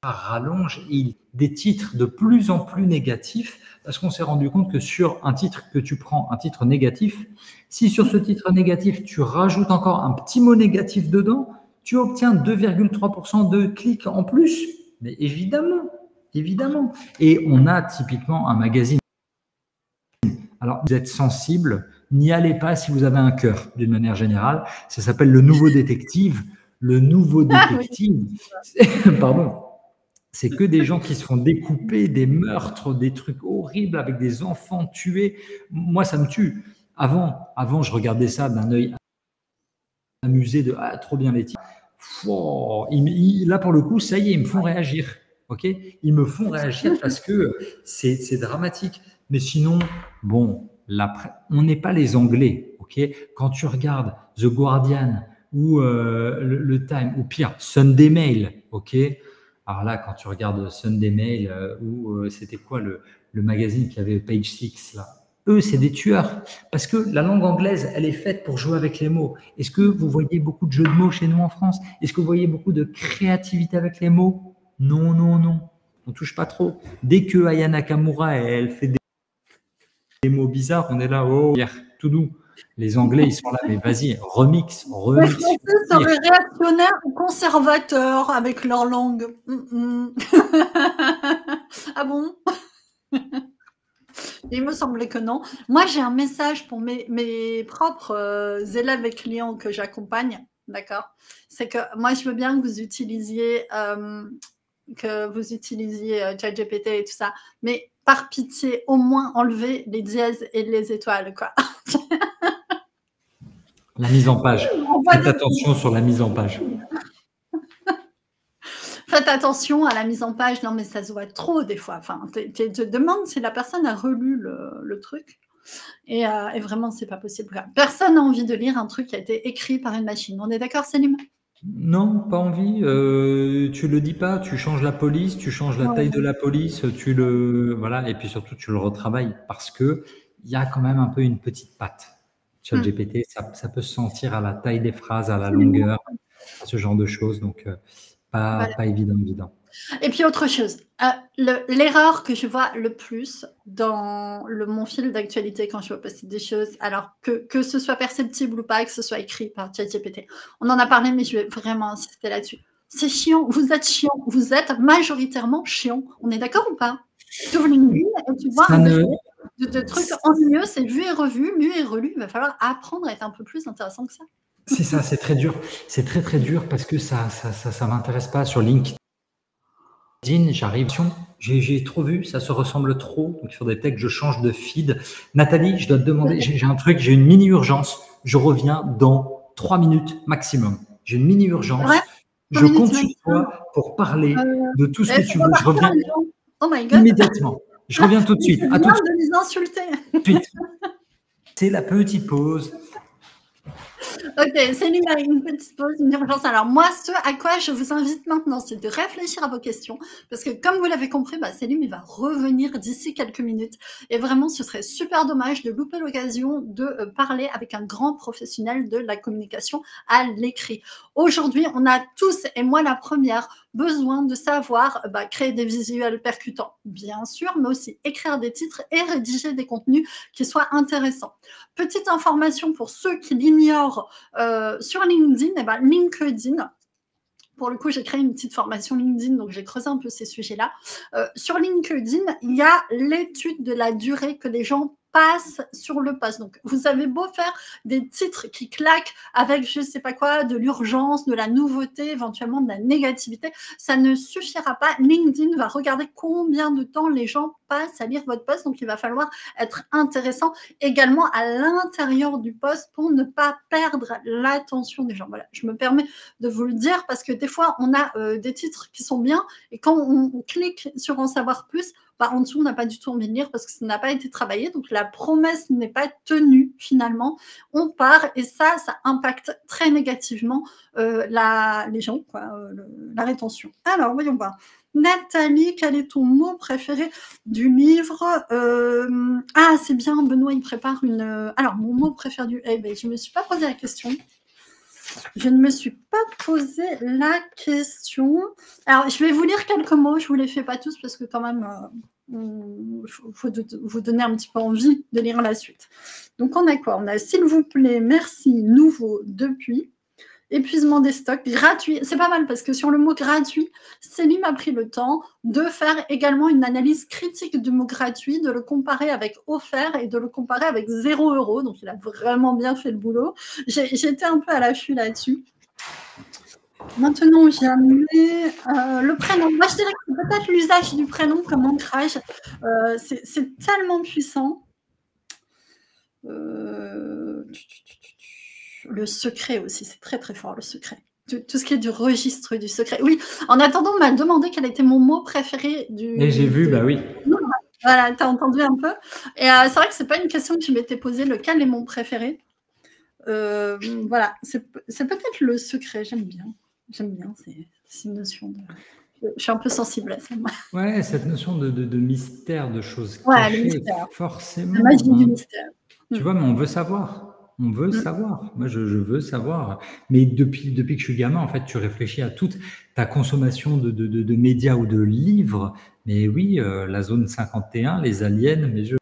à rallonge et des titres de plus en plus négatifs parce qu'on s'est rendu compte que sur un titre que tu prends, un titre négatif, si sur ce titre négatif, tu rajoutes encore un petit mot négatif dedans, tu obtiens 2,3% de clics en plus. Mais évidemment, évidemment. Et on a typiquement un magazine Alors, vous êtes sensible, n'y allez pas si vous avez un cœur, d'une manière générale. Ça s'appelle le nouveau détective. Le nouveau détective, pardon, c'est que des gens qui se font découper, des meurtres, des trucs horribles avec des enfants tués. Moi, ça me tue. Avant, je regardais ça d'un œil amusé de ah, trop bien les types. Là, pour le coup, ça y est, ils me font réagir. Ok, ils me font réagir parce que c'est dramatique. Mais sinon, bon, on n'est pas les Anglais. Ok, quand tu regardes The Guardian ou le Time, ou pire, Sunday Mail, ok. Alors là, quand tu regardes Sunday Mail ou c'était quoi le magazine qui avait Page Six là, eux, c'est des tueurs. Parce que la langue anglaise, elle est faite pour jouer avec les mots. Est-ce que vous voyez beaucoup de jeux de mots chez nous en France? Est-ce que vous voyez beaucoup de créativité avec les mots? Non, non, non. On touche pas trop. Dès que Aya Nakamura, elle fait des mots bizarres, on est là, oh, tout doux. Les Anglais, ils sont là, mais vas-y, remix. Les Français seraient réactionnaires ou conservateurs avec leur langue. Ah bon? Il me semblait que non. Moi, j'ai un message pour mes propres élèves et clients que j'accompagne, d'accord? C'est que moi, je veux bien que vous utilisiez ChatGPT et tout ça, mais par pitié, au moins enlevez les dièses et les étoiles, quoi. La mise en page. Faites attention sur la mise en page. Faites attention à la mise en page. Non, mais ça se voit trop des fois. Enfin, tu te demandes si la personne a relu le truc. Et vraiment, c'est pas possible. Personne n'a envie de lire un truc qui a été écrit par une machine. On est d'accord, Célim? Non, pas envie. Tu le dis pas, tu changes la police, tu changes la taille de la police, voilà, et puis surtout tu le retravailles parce que il y a quand même un peu une petite patte. ChatGPT, ça peut se sentir à la taille des phrases, à la longueur, ce genre de choses, donc pas évident. Et puis autre chose, l'erreur que je vois le plus dans mon fil d'actualité quand je vois passer des choses, alors que ce soit perceptible ou pas, que ce soit écrit par ChatGPT, on en a parlé, mais je vais vraiment insister là-dessus. C'est chiant, vous êtes chiant, vous êtes majoritairement chiant. On est d'accord ou pas? Tu ouvres LinkedIn et tu vois de trucs ennuyeux, c'est vu et revu, lu et relu. Il va falloir apprendre à être un peu plus intéressant que ça. C'est ça, c'est très dur. C'est très, très dur parce que ça m'intéresse pas. Sur LinkedIn, j'ai trop vu, ça se ressemble trop. Donc, il faudrait peut-être que je change de feed. Nathalie, je dois te demander, j'ai un truc, j'ai une mini-urgence. Je reviens dans 3 minutes maximum. J'ai une mini-urgence. Ouais, je compte sur toi pour parler de tout ce que tu veux. Je reviens immédiatement. Je reviens tout de suite. À tout de suite. De les insulter. C'est la petite pause. Ok, c'est une petite pause, une urgence. Alors moi, ce à quoi je vous invite maintenant, c'est de réfléchir à vos questions, parce que comme vous l'avez compris, Célim, il va revenir d'ici quelques minutes. Et vraiment, ce serait super dommage de louper l'occasion de parler avec un grand professionnel de la communication à l'écrit. Aujourd'hui, on a tous, et moi la première, besoin de savoir créer des visuels percutants, bien sûr, mais aussi écrire des titres et rédiger des contenus qui soient intéressants. Petite information pour ceux qui l'ignorent, sur LinkedIn, LinkedIn, pour le coup, j'ai créé une petite formation LinkedIn, donc j'ai creusé un peu ces sujets-là. Sur LinkedIn, il y a l'étude de la durée que les gens passent sur le post. Donc, vous avez beau faire des titres qui claquent avec je ne sais pas quoi, de l'urgence, de la nouveauté, éventuellement de la négativité, ça ne suffira pas. LinkedIn va regarder combien de temps les gens passent à lire votre post. Donc, il va falloir être intéressant également à l'intérieur du post pour ne pas perdre l'attention des gens. Voilà, je me permets de vous le dire parce que des fois, on a des titres qui sont bien et quand on clique sur en savoir plus, en dessous, on n'a pas du tout envie de lire parce que ça n'a pas été travaillé. Donc, la promesse n'est pas tenue finalement. On part et ça impacte très négativement les gens, la rétention. Alors, voyons voir. Nathalie, quel est ton mot préféré du livre? Ah, c'est bien, Benoît, il prépare une... Alors, mon mot préféré du... Eh bien, je ne me suis pas posé la question. Je ne me suis pas posé la question. Alors, je vais vous lire quelques mots. Je ne vous les fais pas tous parce que quand même, il faut vous donner un petit peu envie de lire la suite. Donc, on a quoi? On a « S'il vous plaît, merci, nouveau, depuis ». épuisement des stocks, gratuit. C'est pas mal parce que sur le mot gratuit, Céline a pris le temps de faire également une analyse critique du mot gratuit, de le comparer avec offert et de le comparer avec 0 €. Donc, il a vraiment bien fait le boulot. J'étais un peu à l'affût là-dessus. Maintenant ou jamais, le prénom. Moi, je dirais que c'est peut-être l'usage du prénom comme ancrage. C'est tellement puissant. Le secret aussi, c'est très très fort, le secret. Tout ce qui est du registre du secret. Oui, en attendant, on m'a demandé quel était mon mot préféré du... Et j'ai vu, bah oui. Voilà, tu as entendu un peu. Et c'est vrai que ce n'est pas une question que je m'étais posée, lequel est mon préféré. Voilà, c'est peut-être le secret, j'aime bien. J'aime bien, c'est une notion de... Je suis un peu sensible à ça, moi. Ouais, cette notion de mystère, de choses cachées, le mystère. forcément. La magie du mystère. Tu vois, mais on veut savoir. On veut savoir. Moi, je veux savoir. Mais depuis que je suis gamin, en fait, tu réfléchis à toute ta consommation de médias ou de livres. Mais oui, la zone 51, les aliens, mais je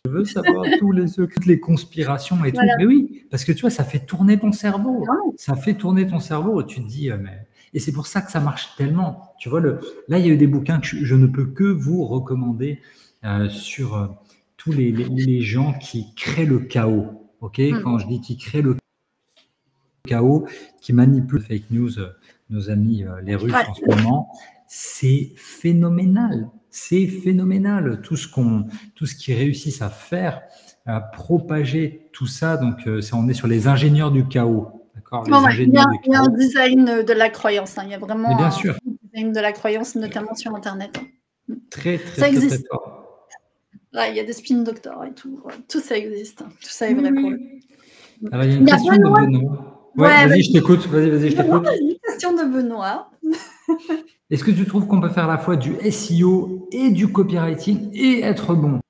veux savoir tous les secrets, toutes les conspirations et tout. Mais oui, parce que tu vois, ça fait tourner ton cerveau. Ça fait tourner ton cerveau. Tu te dis, mais... Et c'est pour ça que ça marche tellement. Tu vois, là, il y a eu des bouquins que je ne peux que vous recommander sur tous les gens qui créent le chaos. Ok, quand je dis qui créent le chaos, qui manipulent les fake news, nos amis les Russes en ce moment, c'est phénoménal. C'est phénoménal tout ce qu'ils réussissent à faire, à propager tout ça. Donc, on est sur les ingénieurs du chaos. Il y a un design de la croyance. Il y a vraiment bien sûr. un design de la croyance, notamment sur Internet. Très, très, très, très fort. Ouais, il y a des spin doctors et tout. Tout ça existe. Tout ça est vrai pour le. Alors, il y a une question de Benoît. Ouais, vas-y, je t'écoute. Vas-y, je t'écoute. Une question de Benoît. Est-ce que tu trouves qu'on peut faire à la fois du SEO et du copywriting et être bon?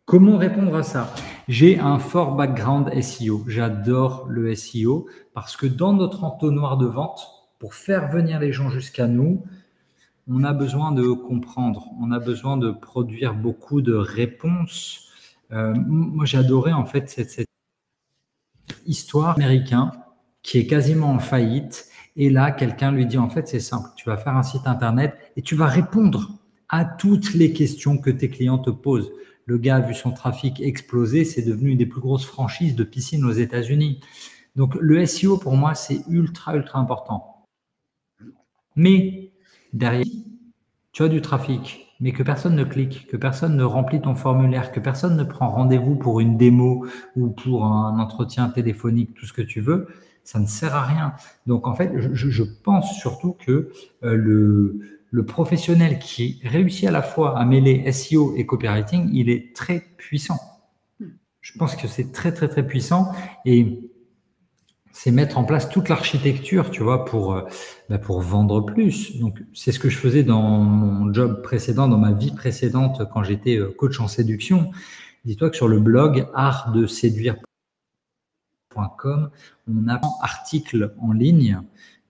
Comment répondre à ça? J'ai un fort background SEO. J'adore le SEO parce que dans notre entonnoir de vente, pour faire venir les gens jusqu'à nous, on a besoin de comprendre, on a besoin de produire beaucoup de réponses. Moi, j'adorais en fait cette histoire américaine qui est quasiment en faillite. Et là, quelqu'un lui dit, en fait, c'est simple, tu vas faire un site internet et tu vas répondre à toutes les questions que tes clients te posent. Le gars a vu son trafic exploser, c'est devenu une des plus grosses franchises de piscine aux États-Unis. Donc, le SEO, pour moi, c'est ultra, ultra important. Mais derrière, tu as du trafic, mais que personne ne clique, que personne ne remplit ton formulaire, que personne ne prend rendez-vous pour une démo ou pour un entretien téléphonique, tout ce que tu veux, ça ne sert à rien. Donc, en fait, je pense surtout que le professionnel qui réussit à la fois à mêler SEO et copywriting, il est très puissant. Je pense que c'est très, très, très puissant et c'est mettre en place toute l'architecture, tu vois, pour vendre plus. Donc, c'est ce que je faisais dans mon job précédent, dans ma vie précédente, quand j'étais coach en séduction. Dis-toi que sur le blog artdeséduire.com, on a un article en ligne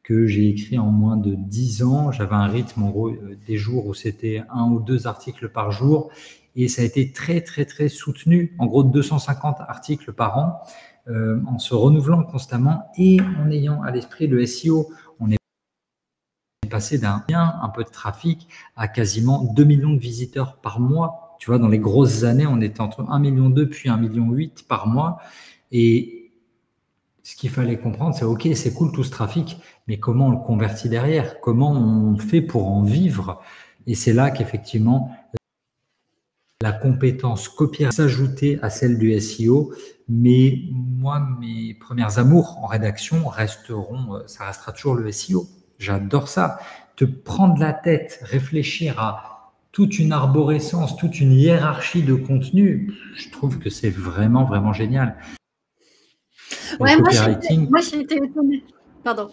que j'ai écrit en moins de 10 ans. J'avais un rythme, en gros, des jours où c'était 1 ou 2 articles par jour. Et ça a été très, très, très soutenu. En gros, 250 articles par an. En se renouvelant constamment et en ayant à l'esprit le SEO. On est passé d'un bien, un peu de trafic, à quasiment 2 millions de visiteurs par mois. Tu vois, dans les grosses années, on était entre 1,2 million puis 1,8 million par mois. Et ce qu'il fallait comprendre, c'est OK, c'est cool tout ce trafic, mais comment on le convertit derrière? Comment on fait pour en vivre? Et c'est là qu'effectivement, la compétence copywriting s'ajouter à celle du SEO, mais moi, mes premières amours en rédaction ça restera toujours le SEO. J'adore ça. Te prendre la tête, réfléchir à toute une arborescence, toute une hiérarchie de contenu, je trouve que c'est vraiment, vraiment génial. Ouais, moi, j'ai été étonnée. Pardon.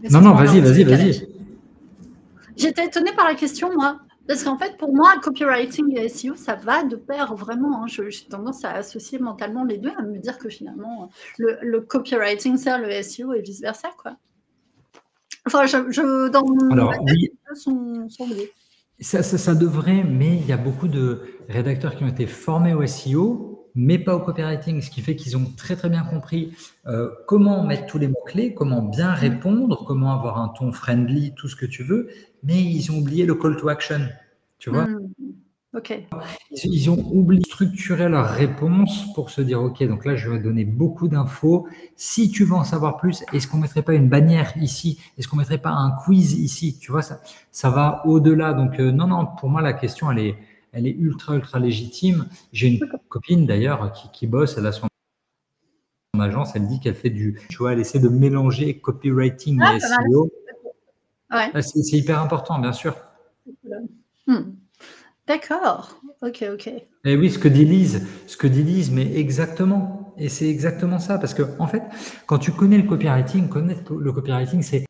Non, vas-y. J'étais étonnée par la question, moi. Parce qu'en fait, pour moi, copywriting et SEO, ça va de pair vraiment. Hein. J'ai tendance à associer mentalement les deux, à me dire que finalement, le copywriting sert le SEO et vice-versa, quoi. Enfin, dans mon oui, sont liés. Ça devrait, mais il y a beaucoup de rédacteurs qui ont été formés au SEO mais pas au copywriting, ce qui fait qu'ils ont très très bien compris comment mettre tous les mots-clés, comment bien répondre, comment avoir un ton friendly, tout ce que tu veux, mais ils ont oublié le call to action, tu vois. Ok. Ils ont oublié de structurer leur réponse pour se dire, OK, donc là, je vais donner beaucoup d'infos. Si tu veux en savoir plus, est-ce qu'on ne mettrait pas une bannière ici? Est-ce qu'on ne mettrait pas un quiz ici? Tu vois, ça va au-delà. Donc, non, pour moi, la question, elle est ultra, ultra légitime. J'ai une copine, d'ailleurs, qui bosse, elle a son agence, elle dit qu'elle fait tu vois, elle essaie de mélanger copywriting et SEO. Ouais. C'est hyper important, bien sûr. D'accord. Ok. Et oui, ce que dit Lise, mais exactement. Et c'est exactement ça. Parce que, en fait, quand tu connais le copywriting, c'est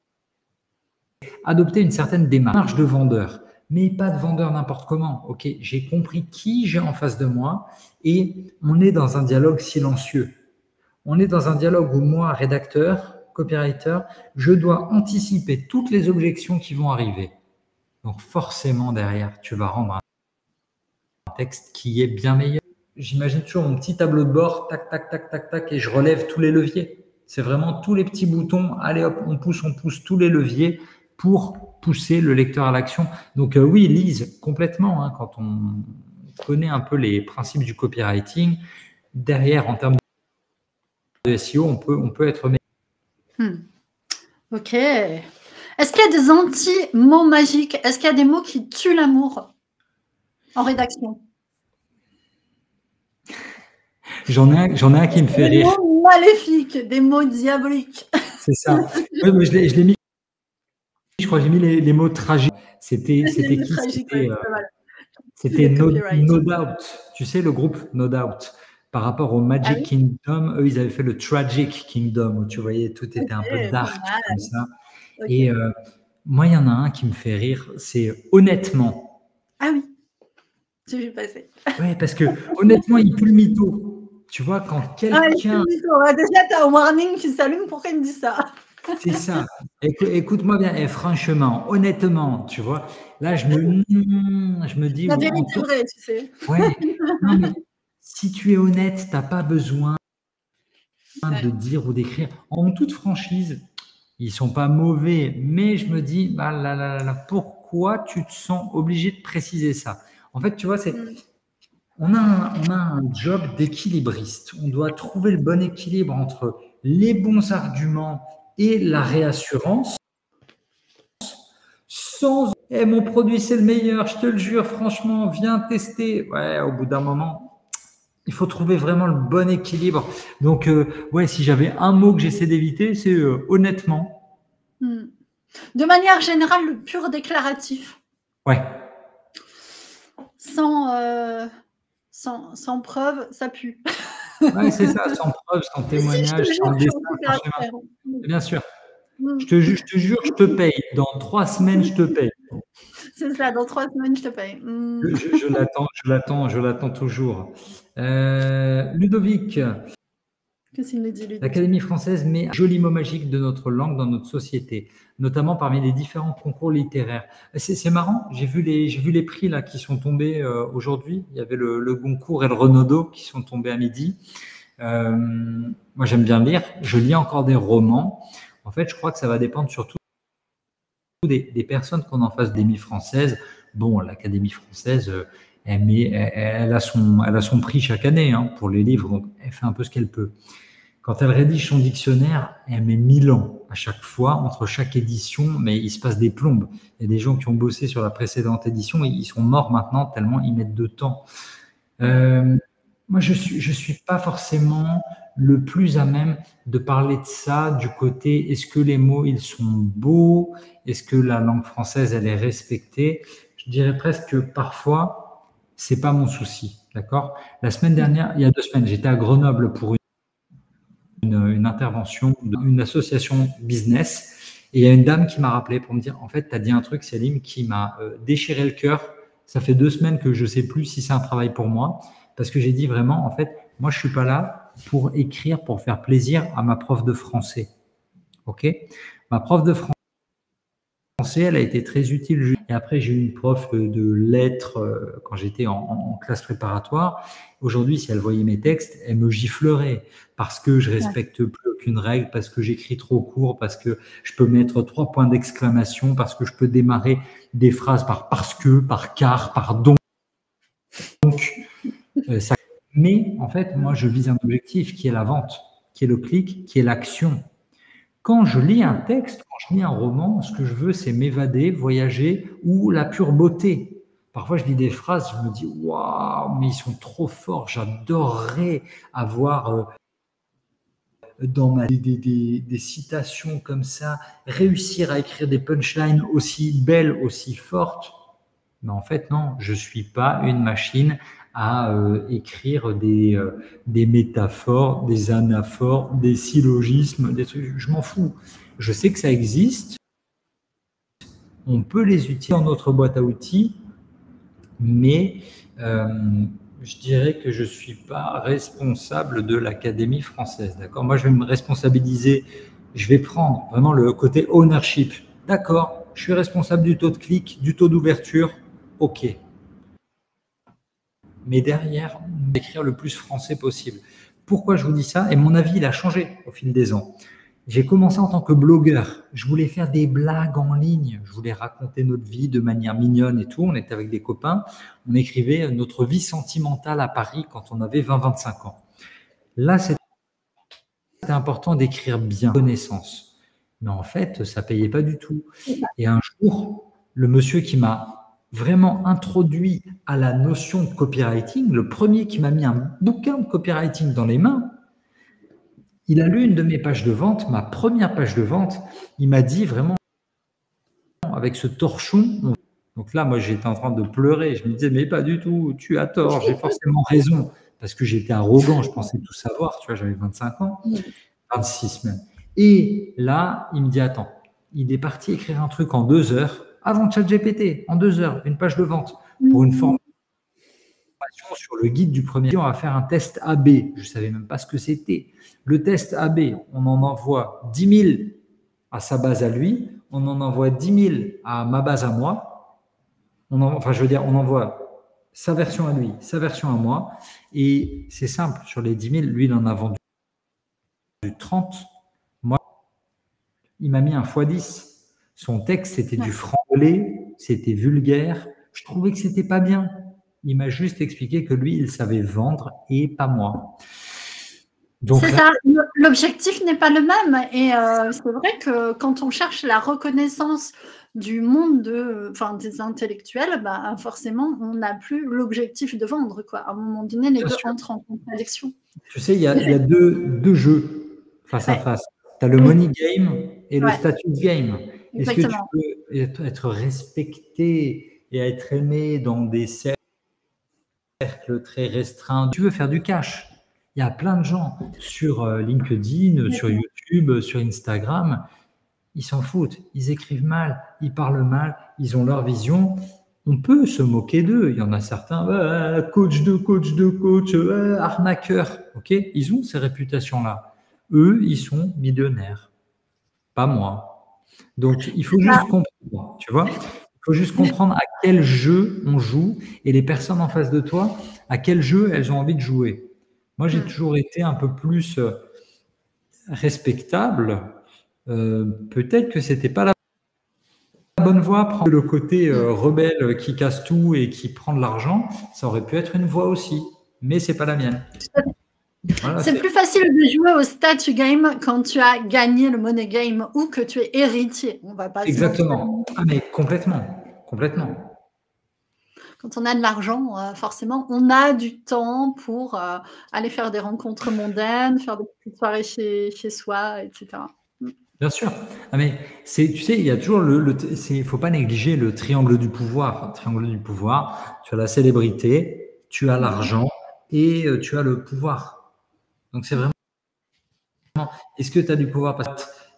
adopter une certaine démarche de vendeur. Mais pas de vendeur n'importe comment. Ok, j'ai compris qui j'ai en face de moi et on est dans un dialogue silencieux. On est dans un dialogue où moi, rédacteur, copywriter, je dois anticiper toutes les objections qui vont arriver. Donc forcément, derrière, tu vas rendre un texte qui est bien meilleur. J'imagine toujours mon petit tableau de bord, tac, tac, tac, tac, tac, et je relève tous les leviers. C'est vraiment tous les petits boutons. Allez hop, on pousse tous les leviers pour pousser le lecteur à l'action. Donc oui, Lise, complètement, hein, quand on connaît un peu les principes du copywriting, derrière, en termes de SEO, on peut être meilleur. Ok. Est-ce qu'il y a des anti-mots magiques? Est-ce qu'il y a des mots qui tuent l'amour en rédaction? J'en ai un qui me fait rire. Des mots maléfiques, des mots diaboliques. C'est ça. Oui, mais je l'ai mis. Je crois que j'ai mis les mots tragiques. C'était qui? C'était No Doubt. Tu sais, le groupe No Doubt. Par rapport au Magic Kingdom, eux, ils avaient fait le Tragic Kingdom, où tu voyais, tout était un peu dark comme ça. Et moi, il y en a un qui me fait rire, c'est honnêtement. Ah oui, j'ai vu passer. Oui, parce que honnêtement, il pue le mytho. Tu vois, quand quelqu'un… Déjà, tu as un warning qui s'allume, pourquoi il me dit ça? C'est ça. Écoute-moi bien, et franchement, honnêtement, tu vois, là, je me dis… La vérité vraie, tu sais. Ouais, non, mais si tu es honnête, tu n'as pas besoin de dire ou d'écrire. En toute franchise, ils ne sont pas mauvais, mais je me dis, pourquoi tu te sens obligé de préciser ça? En fait, tu vois, on a un job d'équilibriste. On doit trouver le bon équilibre entre les bons arguments et la réassurance sans « mon produit, c'est le meilleur, je te le jure, franchement, viens tester ». Ouais, au bout d'un moment, il faut trouver vraiment le bon équilibre. Donc, ouais, si j'avais un mot que j'essaie d'éviter, c'est honnêtement. De manière générale, le pur déclaratif. Ouais. Sans preuve, ça pue. Ouais, c'est ça, sans preuve, sans témoignage, sans dessin, sans schéma. Bien sûr. Je te jure, je te paye. Dans 3 semaines, je te paye. C'est ça, dans 3 semaines, je te paye. Je l'attends toujours. Ludovic. Qu'est-ce qu'il nous dit, Ludovic? L'Académie française met un joli mot magique de notre langue dans notre société, notamment parmi les différents concours littéraires. C'est marrant, j'ai vu les prix là qui sont tombés aujourd'hui. Il y avait le Goncourt et le Renaudot qui sont tombés à midi. Moi, j'aime bien lire. Je lis encore des romans. En fait, je crois que ça va dépendre surtout des personnes qu'on a en face de l'Académie française. Bon, l'Académie française, elle a son prix chaque année pour les livres, donc elle fait un peu ce qu'elle peut. Quand elle rédige son dictionnaire, elle met 1000 ans à chaque fois, entre chaque édition, mais il se passe des plombes. Il y a des gens qui ont bossé sur la précédente édition et ils sont morts maintenant tellement ils mettent de temps. Moi, je suis pas forcément le plus à même de parler de ça du côté est-ce que les mots ils sont beaux, est-ce que la langue française elle est respectée. Je dirais presque que parfois c'est pas mon souci, d'accord. La semaine dernière, il y a 2 semaines, j'étais à Grenoble pour une intervention d'une association business et il y a une dame qui m'a rappelé pour me dire en fait tu as dit un truc Céline qui m'a déchiré le cœur. Ça fait 2 semaines que je sais plus si c'est un travail pour moi. Parce que j'ai dit vraiment, en fait, moi, je suis pas là pour écrire, pour faire plaisir à ma prof de français. OK? Ma prof de français, français, elle a été très utile. Et après, j'ai eu une prof de lettres quand j'étais en classe préparatoire. Aujourd'hui, si elle voyait mes textes, elle me giflerait parce que je respecte plus aucune règle, parce que j'écris trop court, parce que je peux mettre 3 points d'exclamation, parce que je peux démarrer des phrases par parce que, par car, par donc. Ça. Mais en fait, moi, je vise un objectif qui est la vente, qui est le clic, qui est l'action. Quand je lis un texte, quand je lis un roman, ce que je veux, c'est m'évader, voyager ou la pure beauté. Parfois, je lis des phrases, je me dis « Waouh, mais ils sont trop forts, j'adorerais avoir dans des citations comme ça, réussir à écrire des punchlines aussi belles, aussi fortes. » Mais en fait, non, je ne suis pas une machine à écrire des métaphores, des anaphores, des syllogismes, des trucs. Je m'en fous. Je sais que ça existe. On peut les utiliser dans notre boîte à outils, mais je dirais que je ne suis pas responsable de l'Académie française. D'accord ? Moi, je vais me responsabiliser. Je vais prendre vraiment le côté ownership. D'accord, je suis responsable du taux de clic, du taux d'ouverture. OK. Mais derrière, écrire le plus français possible. Pourquoi je vous dis ça? Et mon avis, il a changé au fil des ans. J'ai commencé en tant que blogueur. Je voulais faire des blagues en ligne. Je voulais raconter notre vie de manière mignonne et tout. On était avec des copains. On écrivait notre vie sentimentale à Paris quand on avait 20-25 ans. Là, c'était important d'écrire bien, connaissance. Mais en fait, ça ne payait pas du tout. Et un jour, le monsieur qui m'a vraiment introduit à la notion de copywriting, le premier qui m'a mis un bouquin de copywriting dans les mains, il a lu une de mes pages de vente, ma première page de vente, il m'a dit vraiment avec ce torchon. Donc là, moi, j'étais en train de pleurer. Je me disais, mais pas du tout, tu as tort, j'ai forcément raison. Parce que j'étais arrogant, je pensais tout savoir, tu vois, j'avais 25 ans, 26 même. Et là, il me dit, attends, il est parti écrire un truc en 2 heures, avant ChatGPT, en 2 heures, une page de vente, pour une formation sur le guide du premier. On va faire un test AB. Je ne savais même pas ce que c'était. Le test AB, on en envoie 10 000 à sa base à lui, on en envoie 10 000 à ma base à moi. On envoie sa version à lui, sa version à moi. Et c'est simple, sur les 10 000, lui, il en a vendu 30. Moi, il m'a mis un x10. Son texte, c'était du franglais, c'était vulgaire. Je trouvais que c'était pas bien. Il m'a juste expliqué que lui, il savait vendre et pas moi. C'est ça, l'objectif n'est pas le même. Et c'est vrai que quand on cherche la reconnaissance du monde des intellectuels, bah, forcément, on n'a plus l'objectif de vendre, quoi. À un moment donné, les deux entrent en contradiction. Tu sais, il y a deux jeux face à face. Tu as le money game et le status game. Est-ce que tu peux être respecté et être aimé dans des cercles très restreints? Tu veux faire du cash. Il y a plein de gens sur LinkedIn, sur YouTube, sur Instagram, ils s'en foutent, ils écrivent mal, ils parlent mal, ils ont leur vision. On peut se moquer d'eux. Il y en a certains, coach, arnaqueur. Okay, ils ont ces réputations-là. Eux, ils sont millionnaires. Pas moi. Donc, il faut juste comprendre, tu vois. Il faut juste comprendre à quel jeu on joue et les personnes en face de toi, à quel jeu elles ont envie de jouer. Moi, j'ai toujours été un peu plus respectable. Peut-être que c'était pas la bonne voie. Prendre le côté rebelle qui casse tout et qui prend de l'argent, ça aurait pu être une voie aussi, mais c'est pas la mienne. Voilà, c'est plus facile de jouer au statue game quand tu as gagné le money game ou que tu es héritier. On va pas. Exactement. Ah, mais complètement. Quand on a de l'argent, forcément, on a du temps pour aller faire des rencontres mondaines, faire des petites soirées chez soi, etc. Bien sûr. Ah, mais tu sais, il y a toujours il faut pas négliger le triangle du pouvoir. Le triangle du pouvoir, tu as la célébrité, tu as l'argent et tu as le pouvoir. Donc, c'est vraiment, est-ce que tu as du pouvoir?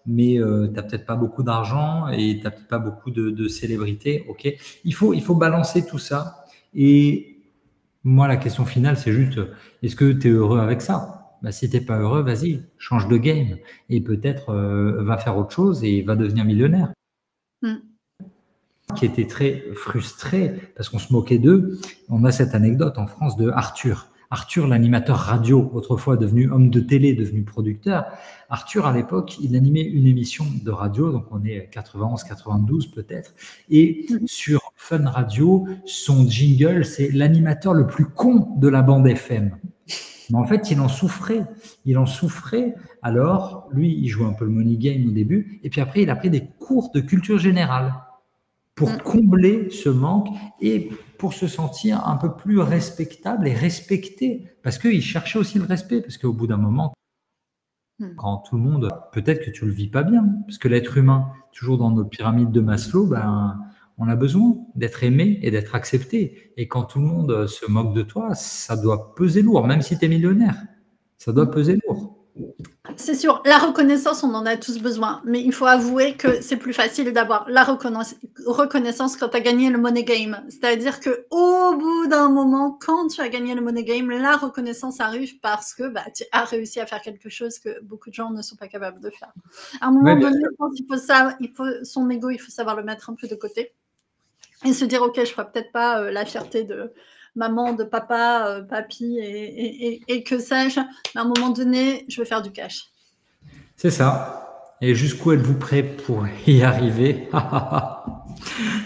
Mais tu n'as peut-être pas beaucoup d'argent et tu n'as peut-être pas beaucoup de célébrité. Ok. Il faut balancer tout ça. Et moi, la question finale, c'est juste, est-ce que tu es heureux avec ça? Bah, si tu n'es pas heureux, vas-y, change de game. Et peut-être va faire autre chose et va devenir millionnaire. qui étaient très frustrés parce qu'on se moquait d'eux. On a cette anecdote en France de Arthur. Arthur, l'animateur radio, autrefois devenu homme de télé, devenu producteur. Arthur, à l'époque, il animait une émission de radio, donc on est 91, 92 peut-être, et sur Fun Radio, son jingle, c'est l'animateur le plus con de la bande FM. Mais en fait, il en souffrait. Il en souffrait. Alors, lui, il jouait un peu le money game au début, et puis après, il a pris des cours de culture générale pour combler ce manque et pour se sentir un peu plus respectable et respecté. Parce qu'il cherchait aussi le respect, parce qu'au bout d'un moment, quand tout le monde, peut-être que tu le vis pas bien, parce que l'être humain, toujours dans notre pyramide de Maslow, ben, on a besoin d'être aimé et d'être accepté. Et quand tout le monde se moque de toi, ça doit peser lourd, même si tu es millionnaire. Ça doit peser lourd. C'est sûr, la reconnaissance, on en a tous besoin. Mais il faut avouer que c'est plus facile d'avoir la reconnaissance quand tu as gagné le money game. C'est-à-dire qu'au bout d'un moment, quand tu as gagné le money game, la reconnaissance arrive parce que tu as réussi à faire quelque chose que beaucoup de gens ne sont pas capables de faire. À un moment donné, je pense qu'il faut ça, son ego, il faut savoir le mettre un peu de côté. Et se dire, ok, je ne ferai peut-être pas la fierté de maman, de papa, papy et que sais-je, mais à un moment donné, je vais faire du cash. C'est ça. Et jusqu'où êtes-vous prêt pour y arriver?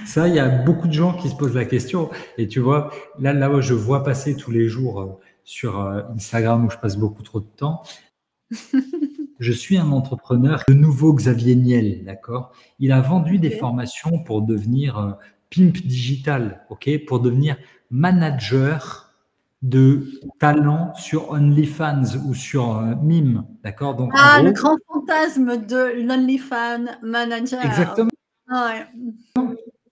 Ça, il y a beaucoup de gens qui se posent la question. Et tu vois, là, je vois passer tous les jours sur Instagram où je passe beaucoup trop de temps. Je suis un entrepreneur, le nouveau Xavier Niel, d'accord? Il a vendu des formations pour devenir pimp digital, ok? Pour devenir manager de talent sur OnlyFans ou sur Mime, d'accord? Donc, gros, le grand fantasme de l'OnlyFans manager. Exactement.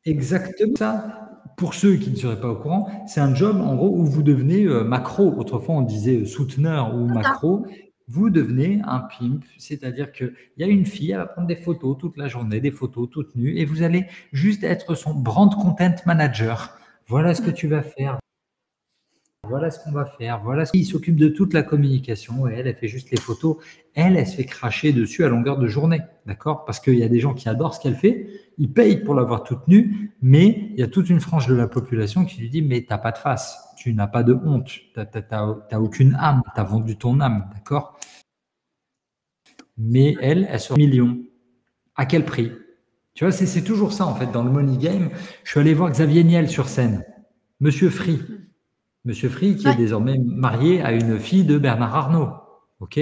Exactement ça. Pour ceux qui ne seraient pas au courant, c'est un job en gros où vous devenez macro. Autrefois, on disait souteneur ou macro. Vous devenez un pimp, c'est-à-dire qu'il y a une fille, elle va prendre des photos toute la journée, des photos toutes nues, et vous allez juste être son brand content manager. Voilà ce que tu vas faire. Voilà ce qu'on va faire. Voilà ce qui s'occupe de toute la communication. Et elle fait juste les photos. Elle se fait cracher dessus à longueur de journée. D'accord? Parce qu'il y a des gens qui adorent ce qu'elle fait. Ils payent pour l'avoir toute nue. Mais il y a toute une frange de la population qui lui dit, mais t'as pas de face. Tu n'as pas de honte. T'as aucune âme. T'as vendu ton âme. D'accord? Mais elle sort millions. À quel prix? Tu vois, c'est toujours ça, en fait, dans le money game. Je suis allé voir Xavier Niel sur scène. Monsieur Free. Monsieur Free, qui est désormais marié à une fille de Bernard Arnault. Ok,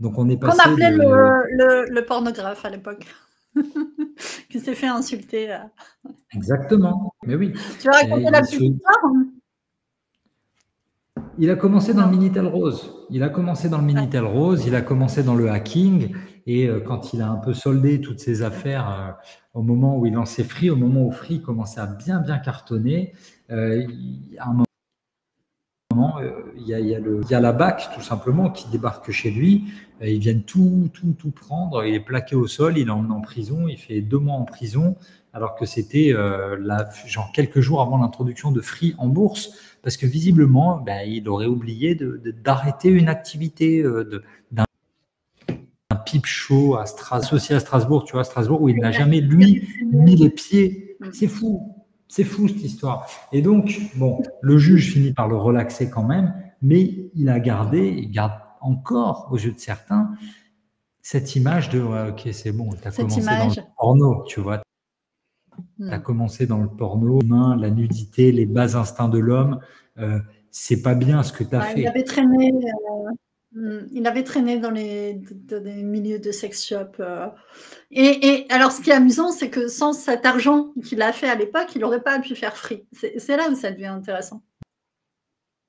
donc on est passé. Qu'on appelait le pornographe à l'époque, qui s'est fait insulter. Exactement, mais oui. Tu vas raconter la petite histoire? Il a commencé dans le Minitel Rose. Il a commencé dans le Minitel Rose. Il a commencé dans le hacking. Et quand il a un peu soldé toutes ses affaires, au moment où il lançait Free, au moment où Free commençait à bien cartonner, à un moment, il y a la BAC tout simplement qui débarque chez lui. Ils viennent tout prendre. Il est plaqué au sol, il est emmené en prison. Il fait 2 mois en prison, alors que c'était genre quelques jours avant l'introduction de Free en bourse, parce que visiblement, il aurait oublié d'arrêter une activité d'un peep show associé à Strasbourg, tu vois, Strasbourg, où il n'a jamais, lui, mis les pieds. C'est fou. C'est fou cette histoire. Et donc, bon, le juge finit par le relaxer quand même, mais il garde encore, aux yeux de certains, cette image de ok, c'est bon, tu as commencé dans le porno, tu vois. Tu as commencé dans le porno, la nudité, les bas instincts de l'homme. C'est pas bien ce que tu as fait. Il avait traîné dans les milieux de sex shop. Et alors, ce qui est amusant, c'est que sans cet argent qu'il a fait à l'époque, il n'aurait pas pu faire Free. C'est là où ça devient intéressant.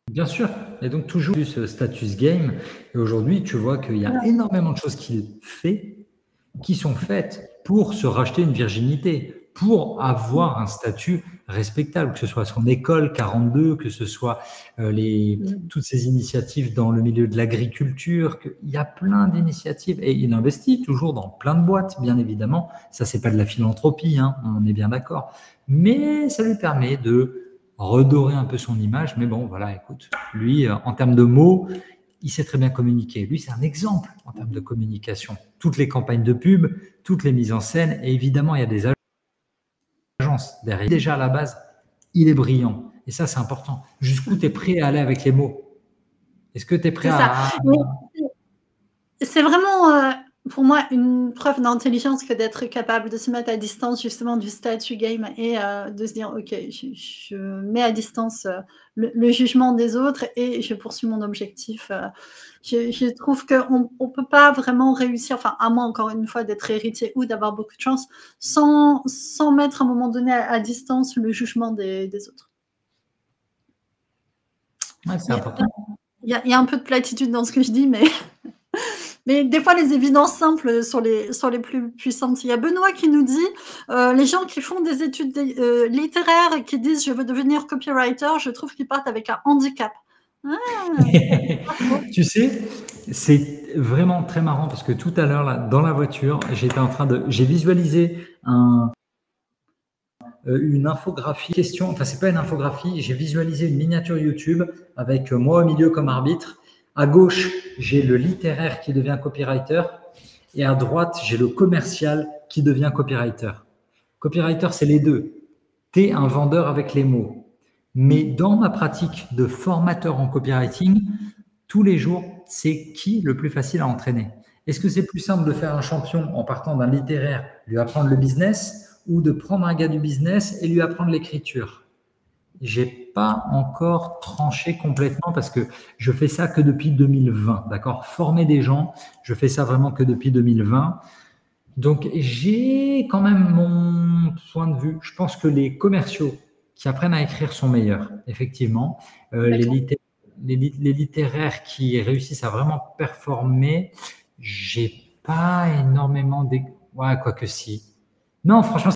Bien sûr. Et donc, toujours ce status game. Et aujourd'hui, tu vois qu'il y a énormément de choses qu'il fait qui sont faites pour se racheter une virginité, pour avoir un statut respectable, que ce soit son école 42, que ce soit toutes ces initiatives dans le milieu de l'agriculture. Il y a plein d'initiatives et il investit toujours dans plein de boîtes, bien évidemment. Ça, c'est pas de la philanthropie, hein, on est bien d'accord. Mais ça lui permet de redorer un peu son image. Mais bon, voilà, écoute, lui, en termes de mots, il sait très bien communiquer. Lui, c'est un exemple en termes de communication. Toutes les campagnes de pub, toutes les mises en scène, et évidemment, il y a des agences expérience derrière. Déjà, à la base, il est brillant. Et ça, c'est important. Jusqu'où tu es prêt à aller avec les mots? Est-ce que tu es prêt à… C'est vraiment, pour moi, une preuve d'intelligence que d'être capable de se mettre à distance justement du statut game et de se dire: «OK, je mets à distance, le jugement des autres et je poursuis mon objectif». Je trouve qu'on ne peut pas vraiment réussir, enfin, à moins encore une fois d'être héritier ou d'avoir beaucoup de chance, sans mettre à un moment donné à distance le jugement des autres. Ouais, c'est important. Il y a un peu de platitude dans ce que je dis, mais mais des fois, les évidences simples sont les plus puissantes. Il y a Benoît qui nous dit les gens qui font des études littéraires et qui disent je veux devenir copywriter, je trouve qu'ils partent avec un handicap. Tu sais, c'est vraiment très marrant parce que tout à l'heure, là, dans la voiture, j'ai visualisé une infographie question. Enfin, c'est pas une infographie. J'ai visualisé une miniature YouTube avec moi au milieu comme arbitre. À gauche, j'ai le littéraire qui devient copywriter et à droite, j'ai le commercial qui devient copywriter. Copywriter, c'est les deux. Tu es un vendeur avec les mots. Mais dans ma pratique de formateur en copywriting, tous les jours, c'est qui le plus facile à entraîner? Est-ce que c'est plus simple de faire un champion en partant d'un littéraire, lui apprendre le business, ou de prendre un gars du business et lui apprendre l'écriture? J'ai pas encore tranché complètement parce que je fais ça que depuis 2020, d'accord? Former des gens, je fais ça vraiment que depuis 2020. Donc, j'ai quand même mon point de vue. Je pense que les commerciaux qui apprennent à écrire sont meilleurs, effectivement. Les littéraires qui réussissent à vraiment performer, j'ai pas énormément ouais, quoique si. Non, franchement,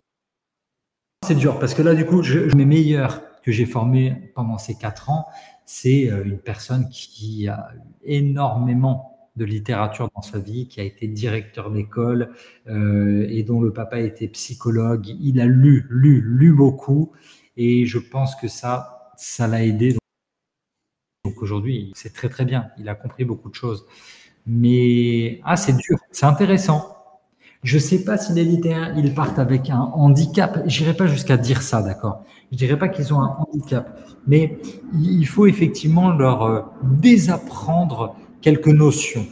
c'est dur parce que là, du coup, mes meilleurs que j'ai formés pendant ces 4 ans, c'est une personne qui a énormément de littérature dans sa vie, qui a été directeur d'école et dont le papa était psychologue. Il a lu beaucoup et je pense que ça l'a aidé. Donc aujourd'hui, c'est très très bien. Il a compris beaucoup de choses. Mais c'est dur, c'est intéressant. Je ne sais pas si les littéraires, ils partent avec un handicap. Je n'irai pas jusqu'à dire ça, d'accord? Je ne dirais pas qu'ils ont un handicap. Mais il faut effectivement leur désapprendre quelques notions.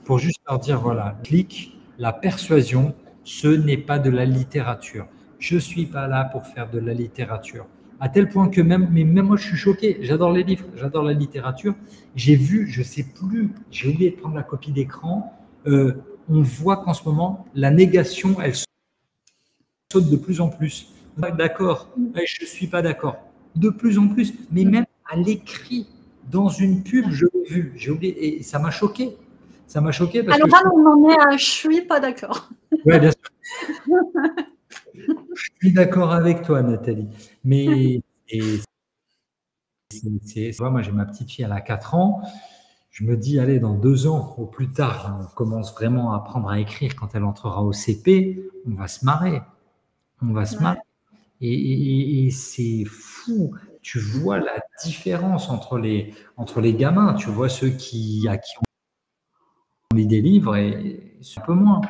Pour juste leur dire, voilà, clic, la persuasion, ce n'est pas de la littérature. Je ne suis pas là pour faire de la littérature. À tel point que même moi, je suis choqué. J'adore les livres, j'adore la littérature. J'ai vu, je ne sais plus, j'ai oublié de prendre la copie d'écran. On voit qu'en ce moment, la négation, elle saute de plus en plus. D'accord, je ne suis pas d'accord. De plus en plus, mais même à l'écrit, dans une pub, je l'ai vu, j'ai oublié, et ça m'a choqué. Ça m'a choqué parce alors là, on en est à « je suis pas d'accord ». Oui, bien sûr. Je suis d'accord avec toi, Nathalie. Mais moi, j'ai ma petite fille, elle a 4 ans. Je me dis, allez, dans 2 ans, au plus tard, on commence vraiment à apprendre à écrire quand elle entrera au CP, on va se marrer. On va se marrer. Et c'est fou. Tu vois la différence entre les gamins. Tu vois ceux à qui on lit des livres et c'est un peu moins.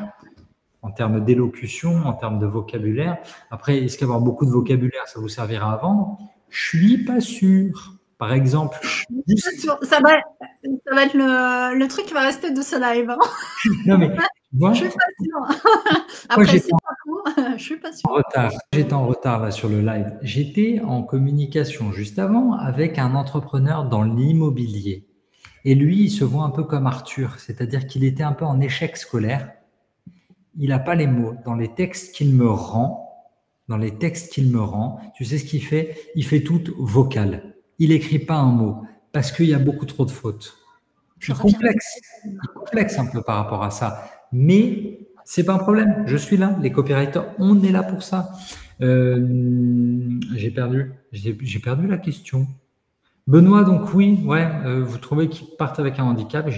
En termes d'élocution, en termes de vocabulaire. Après, est-ce qu'avoir beaucoup de vocabulaire, ça vous servira à vendre? Je suis pas sûr. Par exemple, ça va être le truc qui va rester de ce live. Hein. Non, mais moi, je suis pas sûre. Après, c'est pas faux. Je suis pas sûre. J'étais en retard là sur le live. J'étais en communication juste avant avec un entrepreneur dans l'immobilier. Et lui, il se voit un peu comme Arthur, c'est-à-dire qu'il était un peu en échec scolaire. Il n'a pas les mots. Dans les textes qu'il me rend, tu sais ce qu'il fait? Il fait tout vocal. Il n'écrit pas un mot parce qu'il y a beaucoup trop de fautes. Il est complexe un peu par rapport à ça. Mais c'est pas un problème. Je suis là. Les copywriters, on est là pour ça. J'ai perdu la question. Benoît, donc oui, ouais, vous trouvez qu'ils partent avec un handicap?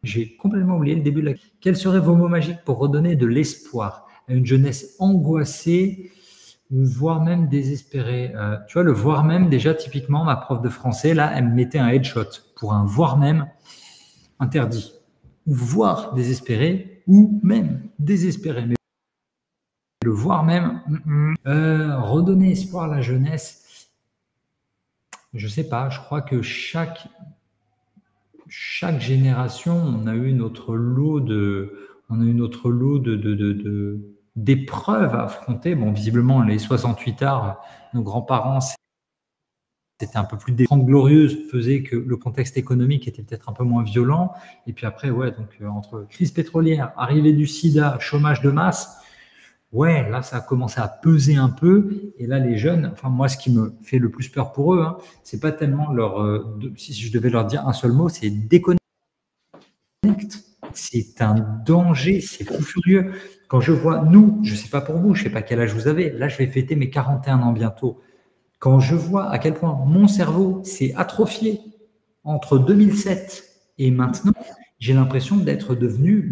J'ai complètement oublié le début de la question. Quels seraient vos mots magiques pour redonner de l'espoir à une jeunesse angoissée, voire même désespérée? Tu vois, le voire même, déjà, typiquement, ma prof de français, là, elle me mettait un headshot pour un voire même interdit. Ou voire désespéré, ou même désespéré. Mais voire même redonner espoir à la jeunesse. Je sais pas, je crois que chaque génération, on a eu notre lot d'épreuves à affronter. Bon, visiblement, les 68 arts, nos grands-parents, c'était un peu plus des 30 glorieuses, faisait que le contexte économique était peut-être un peu moins violent. Et puis après, ouais, donc entre crise pétrolière, arrivée du sida, chômage de masse, ouais, là, ça a commencé à peser un peu. Et là, les jeunes, enfin, moi, ce qui me fait le plus peur pour eux, hein, c'est pas tellement si je devais leur dire un seul mot, c'est déconnecte. C'est un danger, c'est fou furieux. Quand je vois, nous, je sais pas pour vous, je sais pas quel âge vous avez, là, je vais fêter mes 41 ans bientôt. Quand je vois à quel point mon cerveau s'est atrophié entre 2007 et maintenant, j'ai l'impression d'être devenu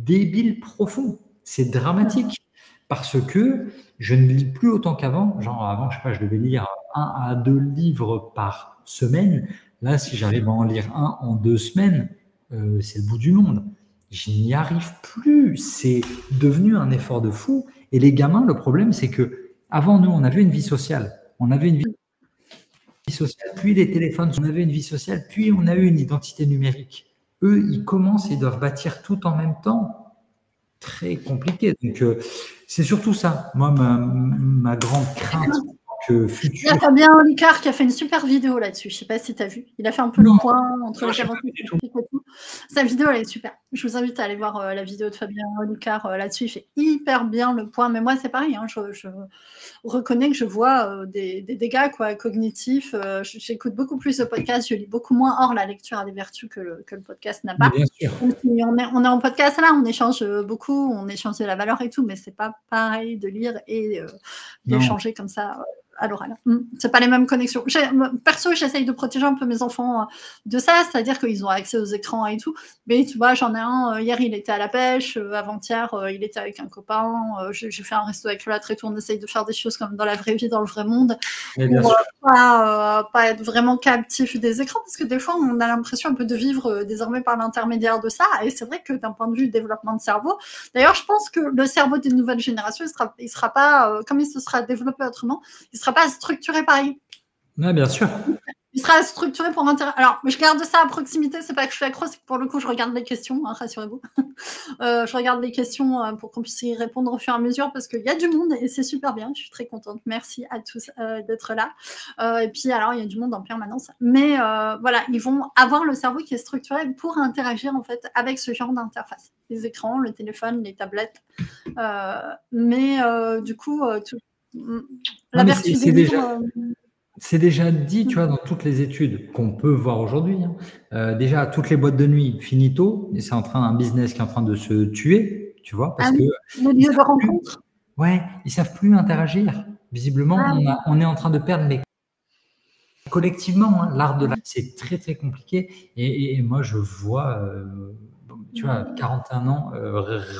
débile profond. C'est dramatique parce que je ne lis plus autant qu'avant. Genre avant, je sais pas, je devais lire 1 à 2 livres par semaine. Là, si j'arrive à en lire un en 2 semaines, c'est le bout du monde. Je n'y arrive plus. C'est devenu un effort de fou. Et les gamins, le problème, c'est que avant nous, on avait une vie sociale. On avait une vie sociale, puis les téléphones, on avait une vie sociale, puis on a eu une identité numérique. Eux, ils commencent et doivent bâtir tout en même temps. Très compliqué. Donc, c'est surtout ça. Moi, ma grande crainte que futur. Il y a Fabien Olicard qui a fait une super vidéo là-dessus. Je ne sais pas si tu as vu. Il a fait un peu le point entre les avancées et tout. Sa vidéo, elle est super. Je vous invite à aller voir la vidéo de Fabien Olicard là-dessus. Il fait hyper bien le point. Mais moi, c'est pareil. Hein. Je reconnais que je vois des dégâts cognitifs. J'écoute beaucoup plus de podcasts. Je lis beaucoup moins. Or, la lecture a des vertus que le podcast n'a pas. Bien sûr. On est en podcast là. On échange beaucoup. On échange de la valeur et tout. Mais ce n'est pas pareil de lire et d'échanger comme ça. À l'oral. C'est pas les mêmes connexions. Perso, j'essaye de protéger un peu mes enfants de ça, c'est-à-dire qu'ils ont accès aux écrans et tout. Mais tu vois, j'en ai un, hier, il était à la pêche, avant-hier, il était avec un copain, j'ai fait un resto avec l'autre et tout. On essaye de faire des choses comme dans la vraie vie, dans le vrai monde, pour pas être vraiment captif des écrans, parce que des fois, on a l'impression un peu de vivre désormais par l'intermédiaire de ça. Et c'est vrai que d'un point de vue développement de cerveau, d'ailleurs, je pense que le cerveau des nouvelles générations, il sera pas, comme il se sera développé autrement, il sera pas structuré pareil. Oui, bien sûr. Il sera structuré pour intérêt. Alors, je garde ça à proximité, c'est pas que je suis accro, c'est que pour le coup, je regarde les questions, hein, rassurez-vous. Je regarde les questions pour qu'on puisse y répondre au fur et à mesure, parce qu'il y a du monde et c'est super bien. Je suis très contente. Merci à tous d'être là. Et puis, alors, il y a du monde en permanence. Mais voilà, ils vont avoir le cerveau qui est structuré pour interagir, en fait, avec ce genre d'interface. Les écrans, le téléphone, les tablettes. Du coup, la vertu des livres... C'est déjà dit, tu vois, dans toutes les études qu'on peut voir aujourd'hui. Hein. Déjà, toutes les boîtes de nuit, finito, et c'est un business qui est en train de se tuer, tu vois, parce que le lieu de rencontre. Ouais, ils savent plus interagir. Visiblement, on est en train de perdre, mais collectivement, hein, l'art de la... C'est très très compliqué. Et moi, je vois, tu vois, 41 ans,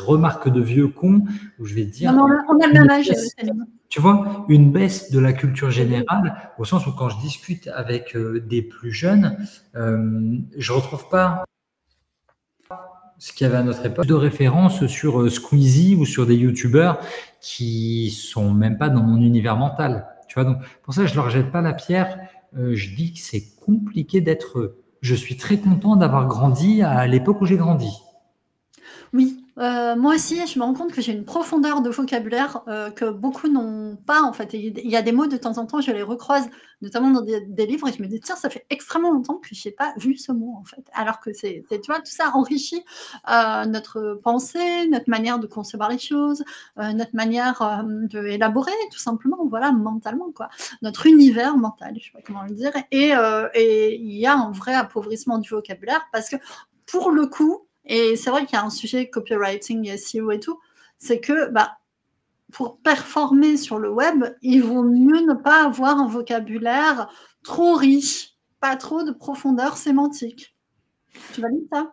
remarque de vieux con, où je vais te dire. Non, on a le même âge. Tu vois, une baisse de la culture générale, au sens où quand je discute avec des plus jeunes, je retrouve pas ce qu'il y avait à notre époque de références sur Squeezie ou sur des youtubeurs qui sont même pas dans mon univers mental. Tu vois, donc pour ça je leur jette pas la pierre. Je dis que c'est compliqué d'être eux. Je suis très content d'avoir grandi à l'époque où j'ai grandi. Oui. Moi aussi, je me rends compte que j'ai une profondeur de vocabulaire que beaucoup n'ont pas, en fait. Il y a des mots, de temps en temps, je les recroise, notamment dans des livres, et je me dis, tiens, ça fait extrêmement longtemps que je n'ai pas vu ce mot, en fait. Alors que tu vois, tout ça enrichit notre pensée, notre manière de concevoir les choses, notre manière d'élaborer, tout simplement, voilà, mentalement, quoi. Notre univers mental, je ne sais pas comment le dire. Et il y a un vrai appauvrissement du vocabulaire parce que, pour le coup, et c'est vrai qu'il y a un sujet copywriting, SEO et tout, c'est que pour performer sur le web, il vaut mieux ne pas avoir un vocabulaire trop riche, pas trop de profondeur sémantique. Tu valides ça?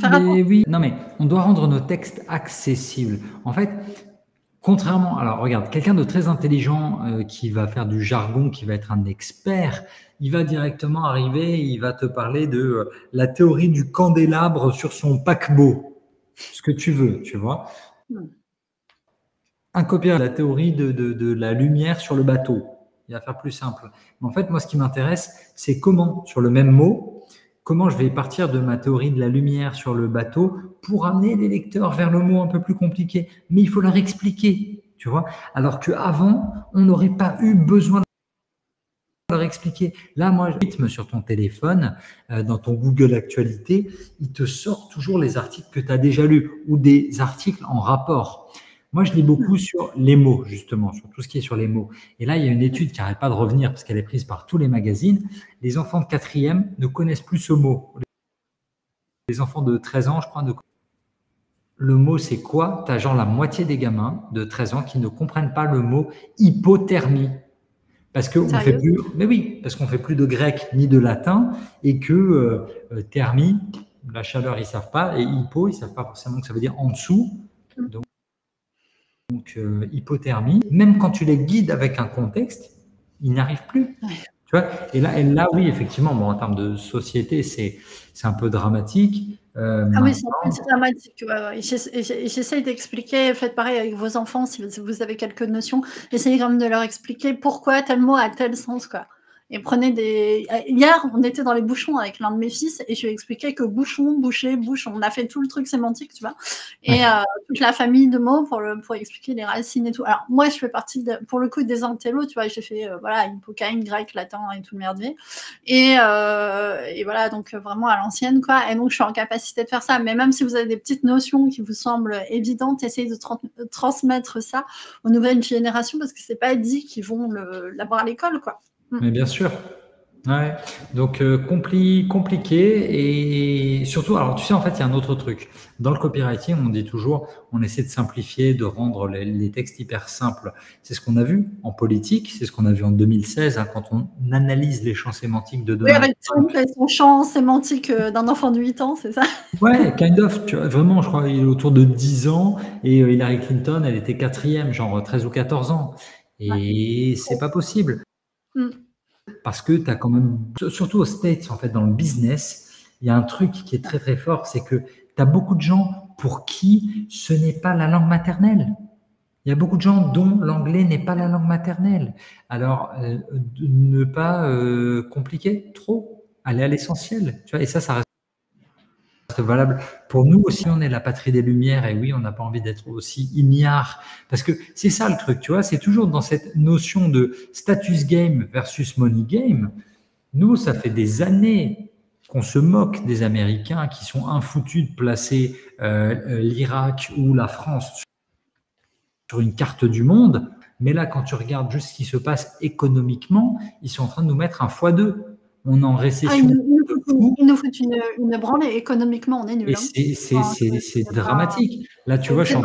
Mais oui, non mais on doit rendre nos textes accessibles. En fait, contrairement, alors regarde, quelqu'un de très intelligent qui va faire du jargon, qui va être un expert, il va directement arriver, il va te parler de la théorie du candélabre sur son paquebot, ce que tu veux, tu vois. un copyright, la théorie de la lumière sur le bateau. Il va faire plus simple. Mais en fait, moi, ce qui m'intéresse, c'est comment, sur le même mot, comment je vais partir de ma théorie de la lumière sur le bateau pour amener les lecteurs vers le mot un peu plus compliqué. Mais il faut leur expliquer, tu vois. Alors qu'avant, on n'aurait pas eu besoin de leur expliquer. Là, moi, rythme sur ton téléphone, dans ton Google Actualité, il te sort toujours les articles que tu as déjà lus ou des articles en rapport. Moi, je lis beaucoup sur les mots, justement, sur tout ce qui est sur les mots. Et là, il y a une étude qui n'arrête pas de revenir parce qu'elle est prise par tous les magazines. Les enfants de 4e ne connaissent plus ce mot. Les enfants de 13 ans, je crois, le mot, c'est quoi? Tu as genre la moitié des gamins de 13 ans qui ne comprennent pas le mot hypothermie. Parce qu'on fait plus, mais oui, parce qu'on fait plus de grec ni de latin et que thermie, la chaleur, ils savent pas, et hypo, ils savent pas forcément que ça veut dire en dessous. Donc hypothermie, même quand tu les guides avec un contexte, ils n'y arrivent plus. Ouais. Tu vois, et là, oui, effectivement, bon, en termes de société, c'est un peu dramatique. Oui, c'est un peu dramatique. Ouais. J'essaye d'expliquer, faites pareil avec vos enfants, si vous avez quelques notions, essayez quand même de leur expliquer pourquoi tel mot a tel sens, quoi. Et prenez des... Hier, on était dans les bouchons avec l'un de mes fils et je lui ai expliqué que bouchon, boucher, bouche, on a fait tout le truc sémantique, tu vois. Et toute la famille de mots pour expliquer les racines et tout. Alors, moi, je fais partie, pour le coup, des intellos, tu vois. J'ai fait, voilà, hippocaïne, grec, latin et tout le merdier. Et voilà, donc vraiment à l'ancienne, quoi. Et donc, je suis en capacité de faire ça. Mais même si vous avez des petites notions qui vous semblent évidentes, essayez de transmettre ça aux nouvelles générations parce que c'est pas dit qu'ils vont l'avoir à l'école, quoi. Mais bien sûr. Ouais. Donc, compliqué et surtout, alors tu sais, en fait, il y a un autre truc. Dans le copywriting, on dit toujours, on essaie de simplifier, de rendre les textes hyper simples. C'est ce qu'on a vu en politique, c'est ce qu'on a vu en 2016, hein, quand on analyse les champs sémantiques de Donald Trump. Oui, avec son champ sémantique d'un enfant de 8 ans, c'est ça? Ouais, kind of. Tu vois, vraiment, je crois qu'il est autour de 10 ans et Hillary Clinton, elle était 4e, genre 13 ou 14 ans. Et c'est pas possible. Parce que tu as quand même, surtout aux States, en fait, dans le business, il y a un truc qui est très très fort, c'est que tu as beaucoup de gens pour qui ce n'est pas la langue maternelle. Il y a beaucoup de gens dont l'anglais n'est pas la langue maternelle. Alors, ne pas compliquer trop, aller à l'essentiel. Tu vois, et ça reste valable pour nous aussi. On est la patrie des Lumières et oui, on n'a pas envie d'être aussi ignare parce que c'est ça le truc, tu vois, c'est toujours dans cette notion de status game versus money game. Nous, ça fait des années qu'on se moque des Américains qui sont infoutus de placer l'Irak ou la France sur une carte du monde. Mais là, quand tu regardes juste ce qui se passe économiquement, ils sont en train de nous mettre un x2. On est en récession. Il nous faut une branle et économiquement, on est nul. C'est dramatique. Là, tu vois, je suis en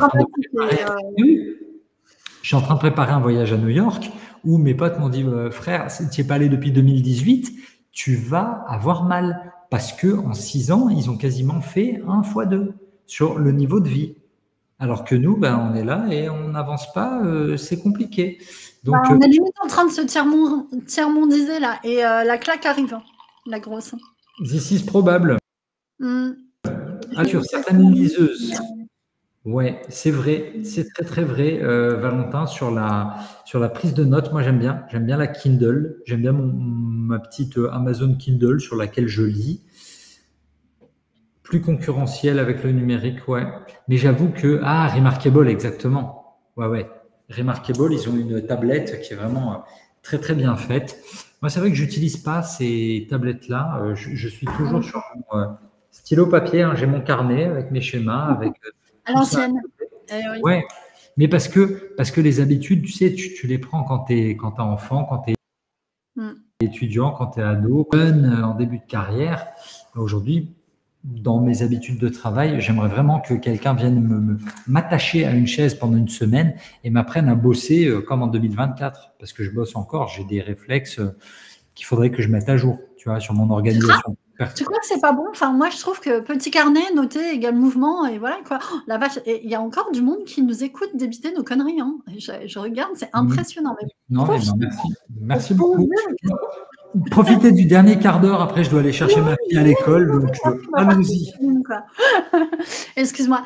train de préparer un voyage à New York où mes potes m'ont dit, frère, si tu n'y es pas allé depuis 2018, tu vas avoir mal. Parce qu'en 6 ans, ils ont quasiment fait 1 x2 sur le niveau de vie. Alors que nous, on est là et on n'avance pas, c'est compliqué. Donc, on est limite en train de se tiers-mondiser là, et la claque arrive, hein, la grosse. This is probable. Sur certaines liseuses. Ouais, c'est vrai, c'est très très vrai, Valentin, sur la prise de notes. Moi, j'aime bien la Kindle, j'aime bien ma petite Amazon Kindle sur laquelle je lis. Plus concurrentiel avec le numérique, ouais. Mais j'avoue que Remarkable, exactement. Ouais. Remarkable, ils ont une tablette qui est vraiment très très bien faite. Moi, c'est vrai que j'utilise pas ces tablettes-là. Je suis toujours sur mon stylo papier. Hein. J'ai mon carnet avec mes schémas, avec. À l'ancienne. Oui. Ouais. Mais parce que les habitudes, tu sais, tu les prends quand t'es enfant, quand t'es étudiant, quand t'es ado, jeune, en début de carrière. Aujourd'hui, dans mes habitudes de travail, j'aimerais vraiment que quelqu'un vienne m'attacher à une chaise pendant une semaine et m'apprenne à bosser comme en 2024. Parce que je bosse encore, j'ai des réflexes qu'il faudrait que je mette à jour, tu vois, sur mon organisation. Tu crois que c'est pas bon? Enfin, moi, je trouve que petit carnet, noter égale mouvement, et voilà, quoi. Oh, la vache, il y a encore du monde qui nous écoute débiter nos conneries, hein. Je regarde, c'est impressionnant. Non, mais merci beaucoup. profitez du dernier quart d'heure. Après, je dois aller chercher ma fille à l'école. Donc, allons-y. Excuse-moi.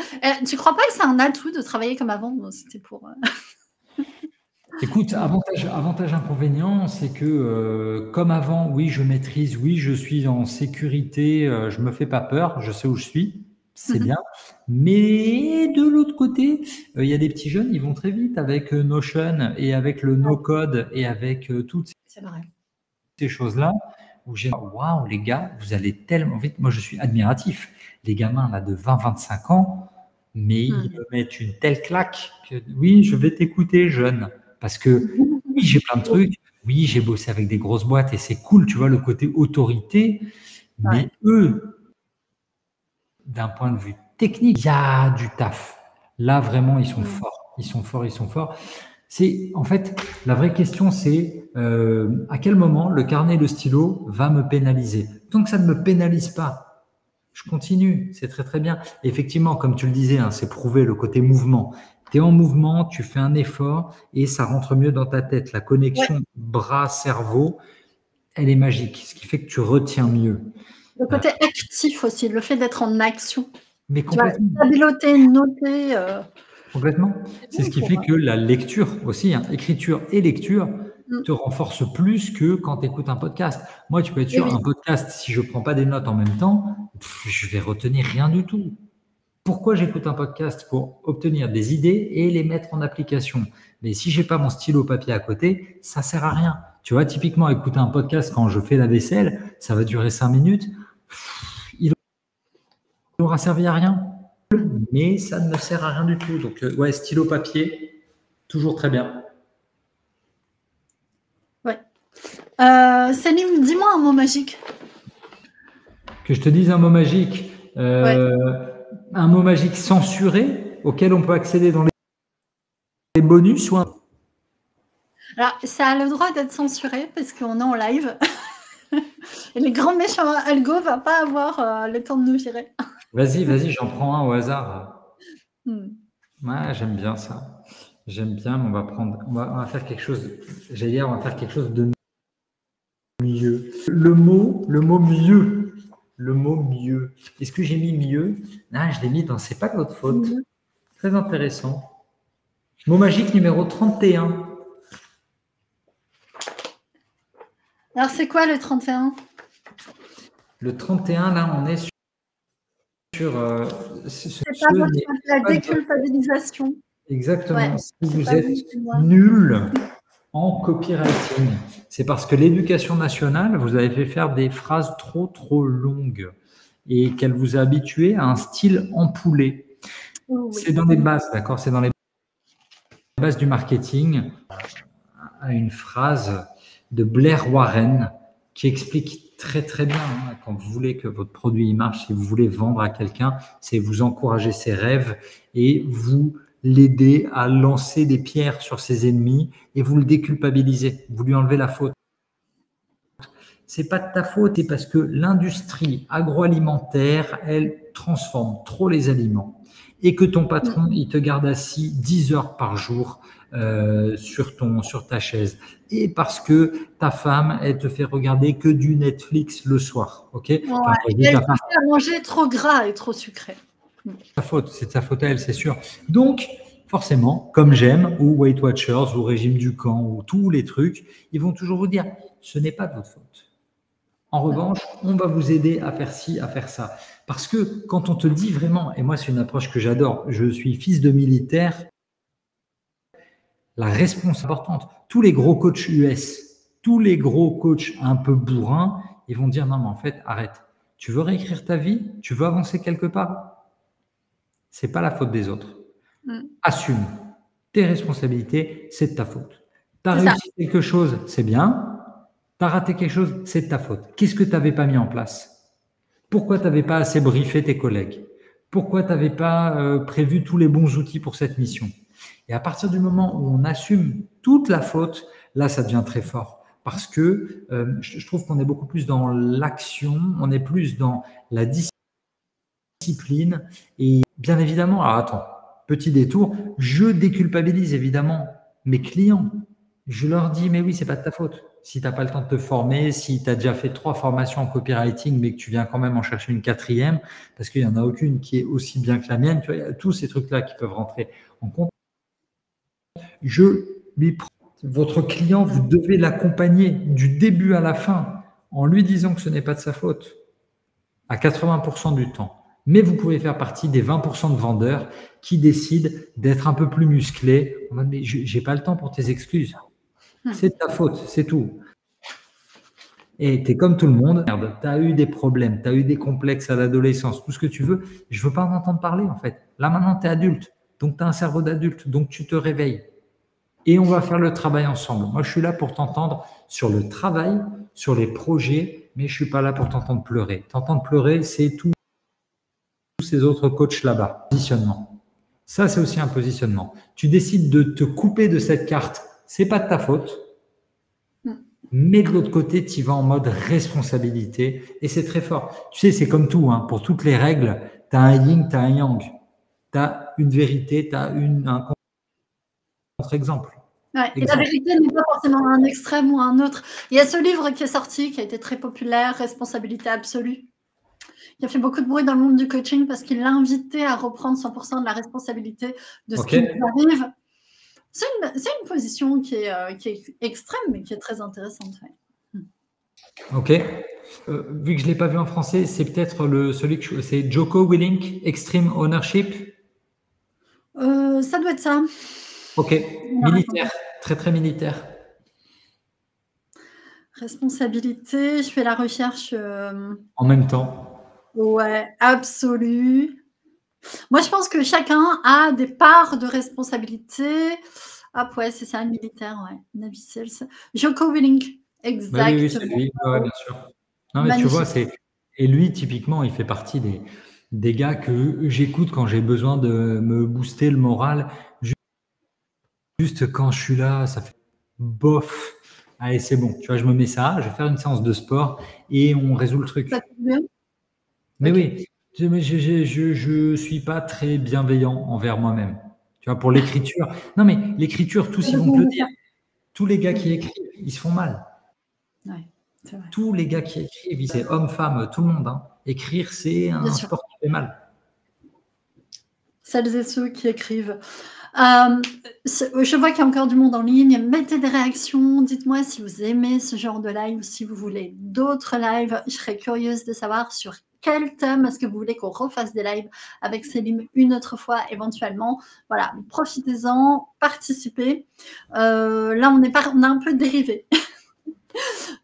Tu crois pas que c'est un atout de travailler comme avant? C'était pour... Écoute, avantage inconvénient, c'est que comme avant, oui, je maîtrise, oui, je suis en sécurité, je me fais pas peur, je sais où je suis, c'est bien. Mais de l'autre côté, il y a des petits jeunes, ils vont très vite avec Notion et avec le no-code et avec toutes ces choses-là, où j'ai waouh, les gars, vous allez tellement vite. Moi, je suis admiratif. Les gamins là de 20-25 ans, mais ils me mettent une telle claque que oui, je vais t'écouter, jeune. Parce que oui, j'ai plein de trucs. Oui, j'ai bossé avec des grosses boîtes et c'est cool, tu vois, le côté autorité. Mais eux, d'un point de vue technique, il y a du taf. Là, vraiment, ils sont forts. Ils sont forts, ils sont forts. En fait, la vraie question, c'est à quel moment le carnet et le stylo va me pénaliser. Tant que ça ne me pénalise pas, je continue. C'est très, très bien. Et effectivement, comme tu le disais, hein, c'est prouvé le côté mouvement. Tu es en mouvement, tu fais un effort et ça rentre mieux dans ta tête. La connexion bras-cerveau, elle est magique, ce qui fait que tu retiens mieux. Le côté actif aussi, le fait d'être en action. Mais complètement. Piloter, noter. Complètement. C'est ce qui fait que la lecture aussi, hein, écriture et lecture, te renforce plus que quand tu écoutes un podcast. Moi, tu peux être sûr, un podcast, si je ne prends pas des notes en même temps, je vais retenir rien du tout. Pourquoi j'écoute un podcast? Pour obtenir des idées et les mettre en application. Mais si j'ai pas mon stylo papier à côté, ça sert à rien. Tu vois, typiquement, écouter un podcast quand je fais la vaisselle, ça va durer 5 minutes. Il n'aura servi à rien. Mais ça ne sert à rien du tout. Donc, ouais, stylo papier, toujours très bien. Ouais. Salim, dis-moi un mot magique. Que je te dise un mot magique. Un mot magique censuré auquel on peut accéder dans les bonus ou un... Alors, ça a le droit d'être censuré parce qu'on est en live. Et les grands méchants algo ne vont pas avoir le temps de nous virer. Vas-y, j'en prends un au hasard. Ouais, j'aime bien ça. J'aime bien, mais on va faire quelque chose. J'allais dire, on va faire quelque chose de mieux. Le mot mieux. Le mot mieux. Est-ce que j'ai mis mieux? Ah, je l'ai mis dans c'est pas de votre faute. Très intéressant. Mot magique numéro 31. Alors, c'est quoi le 31? Le 31, là, on est sur la déculpabilisation. Exactement. Si vous êtes nul en copywriting, c'est parce que l'éducation nationale vous avez fait faire des phrases trop longues et qu'elle vous a habitué à un style empoulé. C'est dans les bases, d'accord? C'est dans les bases du marketing, à une phrase de Blair Warren qui explique très bien, hein, quand vous voulez que votre produit marche, si vous voulez vendre à quelqu'un, c'est vous encourager ses rêves et vous l'aider à lancer des pierres sur ses ennemis et vous le déculpabilisez, vous lui enlevez la faute. C'est pas de ta faute, c'est parce que l'industrie agroalimentaire, elle transforme trop les aliments et que ton patron, il te garde assis 10 heures par jour sur ta chaise. Et parce que ta femme, elle te fait regarder que du Netflix le soir. Ok? Elle te fait manger trop gras et trop sucré. C'est de sa faute à elle, c'est sûr. Donc, forcément, comme j'aime, ou Weight Watchers, ou Régime du Camp, ou tous les trucs, ils vont toujours vous dire, ce n'est pas de votre faute. En revanche, on va vous aider à faire ci, à faire ça. Parce que quand on te dit vraiment, et moi c'est une approche que j'adore, je suis fils de militaire, la réponse importante, tous les gros coachs US, tous les gros coachs un peu bourrins, ils vont dire non mais en fait arrête, tu veux réécrire ta vie, tu veux avancer quelque part, c'est pas la faute des autres. Assume tes responsabilités, c'est de ta faute. Tu as réussi quelque chose, c'est bien. Tu as raté quelque chose, c'est de ta faute. Qu'est-ce que tu n'avais pas mis en place? Pourquoi tu n'avais pas assez briefé tes collègues? Pourquoi tu n'avais pas prévu tous les bons outils pour cette mission? Et à partir du moment où on assume toute la faute, là, ça devient très fort. Parce que je trouve qu'on est beaucoup plus dans l'action, on est plus dans la discipline. Et bien évidemment, alors attends, petit détour, je déculpabilise évidemment mes clients. Je leur dis, mais oui, c'est pas de ta faute. Si tu n'as pas le temps de te former, si tu as déjà fait 3 formations en copywriting, mais que tu viens quand même en chercher une 4e, parce qu'il n'y en a aucune qui est aussi bien que la mienne, tu vois, il y a tous ces trucs-là qui peuvent rentrer en compte. Je lui prends. Votre client, vous devez l'accompagner du début à la fin en lui disant que ce n'est pas de sa faute à 80% du temps. Mais vous pouvez faire partie des 20% de vendeurs qui décident d'être un peu plus musclés. Mais je n'ai pas le temps pour tes excuses. C'est de ta faute, c'est tout. Et tu es comme tout le monde. Tu as eu des problèmes, tu as eu des complexes à l'adolescence, tout ce que tu veux. Je ne veux pas en entendre parler, en fait. Là, maintenant, tu es adulte. Donc, tu as un cerveau d'adulte. Donc, tu te réveilles. Et on va faire le travail ensemble. Moi, je suis là pour t'entendre sur le travail, sur les projets, mais je ne suis pas là pour t'entendre pleurer. T'entendre pleurer, c'est tous ces autres coachs là-bas. Positionnement. Ça, c'est aussi un positionnement. Tu décides de te couper de cette carte. Ce n'est pas de ta faute. Mais de l'autre côté, tu vas en mode responsabilité. Et c'est très fort. Tu sais, c'est comme tout. Hein. Pour toutes les règles, tu as un yin, tu as un yang. Tu as une vérité, tu as un contre-exemple. Ouais, et la vérité n'est pas forcément un extrême ou un autre. Il y a ce livre qui est sorti, qui a été très populaire, Responsabilité absolue, qui a fait beaucoup de bruit dans le monde du coaching parce qu'il l'a invité à reprendre 100% de la responsabilité de ce qui nous arrive. C'est une position qui est extrême, mais qui est très intéressante. Ouais. Ok. Vu que je ne l'ai pas vu en français, c'est peut-être celui que c'est Jocko Willink, Extreme Ownership. Ça doit être ça. Ok. Militaire, très très militaire. Responsabilité, je fais la recherche. En même temps. Ouais, absolue. Moi, je pense que chacun a des parts de responsabilité. Ah ouais, c'est ça, le militaire, ouais. Navy Seals. Jocko Willink, exactement. Bah oui, c'est lui, ouais, bien sûr. Non, mais magnifique. Tu vois, et lui, typiquement, il fait partie des gars que j'écoute quand j'ai besoin de me booster le moral. Juste quand je suis là, ça fait bof. Allez, c'est bon. Tu vois, je me mets ça, je vais faire une séance de sport et on résout le truc. Ça te bien ? Mais okay. Oui, je suis pas très bienveillant envers moi-même. Tu vois, pour l'écriture. Non, mais l'écriture, tous ils vont te le dire. Tous les gars qui écrivent, ils se font mal. Ouais, c'est vrai. Tous les gars qui écrivent, c'est hommes, femmes, tout le monde. Hein. Écrire, c'est un sport qui fait mal. Celles et ceux qui écrivent. Je vois qu'il y a encore du monde en ligne. Mettez des réactions. Dites-moi si vous aimez ce genre de live, si vous voulez d'autres lives. Je serais curieuse de savoir sur quel thème est-ce que vous voulez qu'on refasse des lives avec Selim une autre fois éventuellement. Voilà, profitez-en, participez. Là, on a un peu dérivé.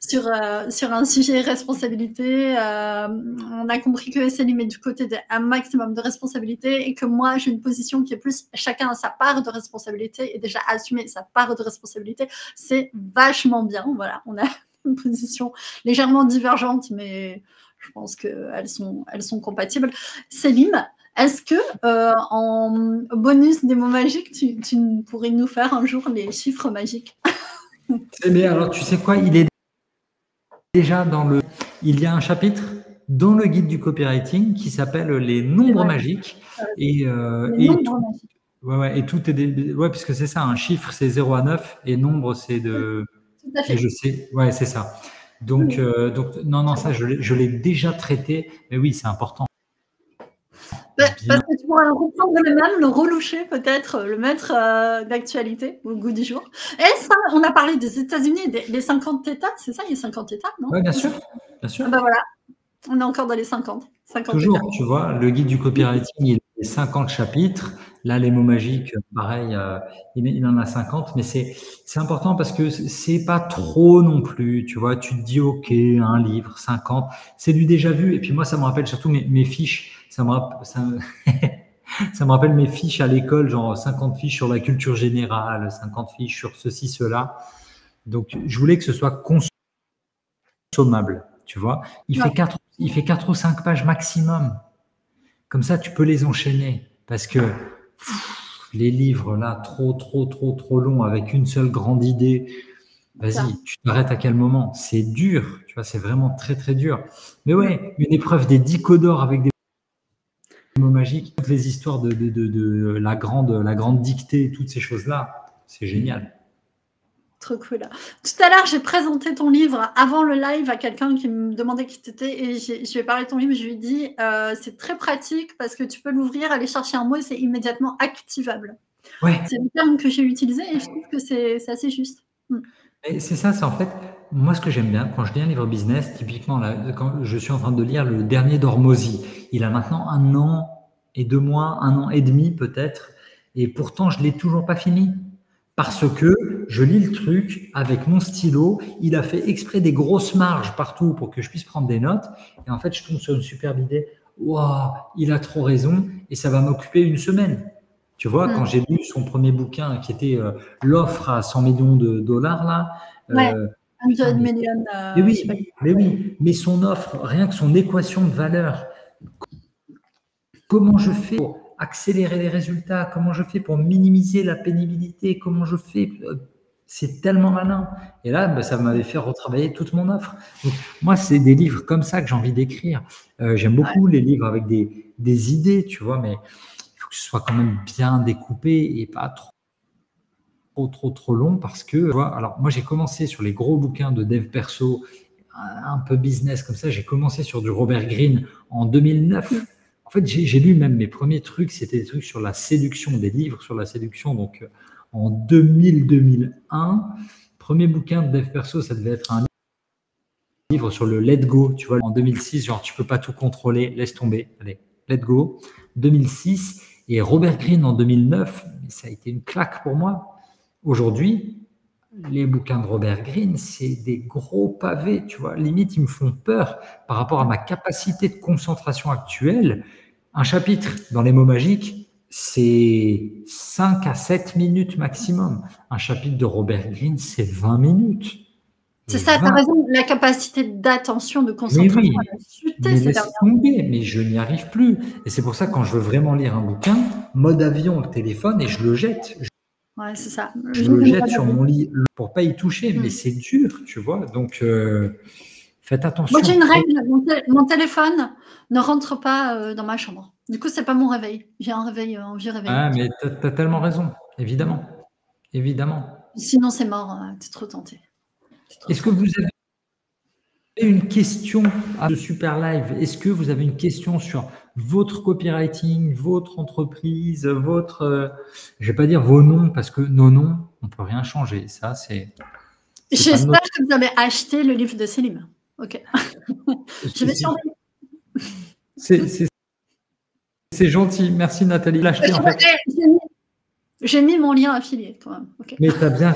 Sur un sujet responsabilité, on a compris que Selim est du côté d'un maximum de responsabilité et que moi j'ai une position qui est plus chacun a sa part de responsabilité et déjà assumer sa part de responsabilité, c'est vachement bien. Voilà, on a une position légèrement divergente, mais je pense qu'elles sont compatibles. Selim, est-ce que en bonus des mots magiques, tu pourrais nous faire un jour les chiffres magiques? C'est bien. Alors tu sais quoi, il est déjà il y a un chapitre dans le guide du copywriting qui s'appelle les nombres magiques. Et tout est puisque c'est ça, un chiffre c'est 0 à 9 et nombre c'est de. Tout à fait. Et je sais, ouais, c'est ça. Donc, non, ça je l'ai déjà traité, mais oui, c'est important. Parce que tu pourras reprendre le même, le reloucher peut-être, le mettre d'actualité au goût du jour. Et ça, on a parlé des États-Unis, des 50 États, c'est ça, il y a 50 États, non? Oui, bien sûr. Bien sûr. Ah ben voilà, on est encore dans les 50 Toujours, États. tu vois, le guide du copywriting, il a 50 chapitres. Là, les mots magiques, pareil, il en a 50, mais c'est important parce que c'est pas trop non plus, tu vois. Tu te dis, OK, un livre, 50, c'est du déjà vu. Et puis moi, ça me rappelle surtout mes fiches. Ça me rappelle mes fiches à l'école, genre 50 fiches sur la culture générale, 50 fiches sur ceci, cela. Donc, je voulais que ce soit consommable, tu vois. Il fait 4 ou 5 pages maximum. Comme ça, tu peux les enchaîner. Parce que les livres, là, trop longs, avec une seule grande idée, vas-y, tu t'arrêtes à quel moment? C'est dur, tu vois, c'est vraiment très, très dur. Mais ouais, une épreuve des 10 codes d'or avec des mots magiques, toutes les histoires de la grande dictée, toutes ces choses-là, c'est génial. Trop cool. Tout à l'heure, j'ai présenté ton livre avant le live à quelqu'un qui me demandait qui t'étais et je lui ai parlé de ton livre. Je lui ai dit c'est très pratique parce que tu peux l'ouvrir, aller chercher un mot et c'est immédiatement activable. Ouais. C'est le terme que j'ai utilisé et je trouve que c'est assez juste. Et c'est ça, c'est en fait, moi ce que j'aime bien, quand je lis un livre business, typiquement là, quand je suis en train de lire le dernier d'Hormozy, il a maintenant 1 an et 2 mois, 1 an et demi peut-être, et pourtant je ne l'ai toujours pas fini. Parce que je lis le truc avec mon stylo, il a fait exprès des grosses marges partout pour que je puisse prendre des notes, et en fait je tombe sur une superbe idée, waouh, il a trop raison, et ça va m'occuper 1 semaine. Tu vois, quand j'ai lu son premier bouquin qui était l'offre à 100 millions de dollars, là. Ouais, 100 million. Mais son offre, rien que son équation de valeur, comment je fais pour accélérer les résultats, comment je fais pour minimiser la pénibilité, comment je fais, c'est tellement malin. Et là, ça m'avait fait retravailler toute mon offre. Donc, moi, c'est des livres comme ça que j'ai envie d'écrire. J'aime beaucoup les livres avec des idées, tu vois, mais que ce soit quand même bien découpé et pas trop long parce que, tu vois, alors moi j'ai commencé sur les gros bouquins de dev perso, un peu business comme ça, j'ai commencé sur du Robert Greene en 2009. En fait, j'ai lu même mes premiers trucs, c'était des trucs sur la séduction, des livres sur la séduction, donc en 2000-2001. Premier bouquin de dev perso, ça devait être un livre sur le let go, tu vois, en 2006, genre tu peux pas tout contrôler, laisse tomber, allez, let go. 2006. Et Robert Greene en 2009, ça a été une claque pour moi. Aujourd'hui, les bouquins de Robert Greene, c'est des gros pavés, tu vois. Limite, ils me font peur par rapport à ma capacité de concentration actuelle. Un chapitre dans les mots magiques, c'est 5 à 7 minutes maximum. Un chapitre de Robert Greene, c'est 20 minutes. C'est ça, tu as raison, la capacité d'attention, de concentration, oui, elle a chuté mais laisse tomber, mais je n'y arrive plus. Et c'est pour ça, quand je veux vraiment lire un bouquin, mode avion, le téléphone, et je le jette. Ouais, c'est ça. Je le jette sur mon lit pour pas y toucher, mais c'est dur, tu vois. Donc, faites attention. Moi, j'ai une règle, mon téléphone ne rentre pas dans ma chambre. Du coup, c'est pas mon réveil. J'ai un réveil, un vieux réveil. Ah, mais tu as tellement raison, évidemment. Évidemment. Sinon, c'est mort, tu es trop tenté. Est-ce que vous avez une question à ce super live? Est-ce que vous avez une question sur votre copywriting, votre entreprise, votre... je ne vais pas dire vos noms, parce que nos noms, on ne peut rien changer. Ça, c'est... J'espère que vous avez acheté le livre de Selim. Ok. Je vais surveiller. C'est gentil. Merci, Nathalie. L'acheter, en fait. J'ai mis mon lien affilié quand même. Okay. Mais tu as bien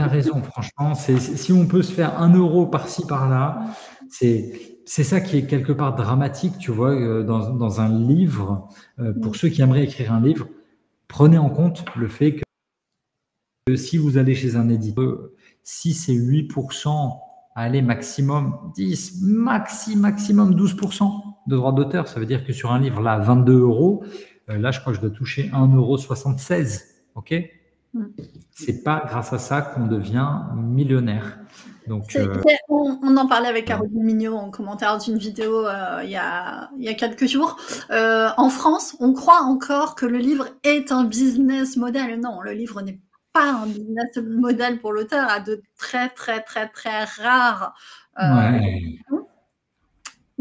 raison, franchement. Si on peut se faire 1 euro par-ci, par-là, c'est ça qui est quelque part dramatique, tu vois, dans un livre. Pour ceux qui aimeraient écrire un livre, prenez en compte le fait que si vous allez chez un éditeur, 6 et 8%, allez, maximum 10, maximum 12% de droits d'auteur. Ça veut dire que sur un livre, là, 22 euros, là, je crois que je dois toucher 1,76 €. OK ? C'est pas grâce à ça qu'on devient millionnaire. Donc, on en parlait avec Caroline Mignot en commentaire d'une vidéo il y a quelques jours. En France, on croit encore que le livre est un business model. Non, le livre n'est pas un business model pour l'auteur, à de très, très, très, très rares.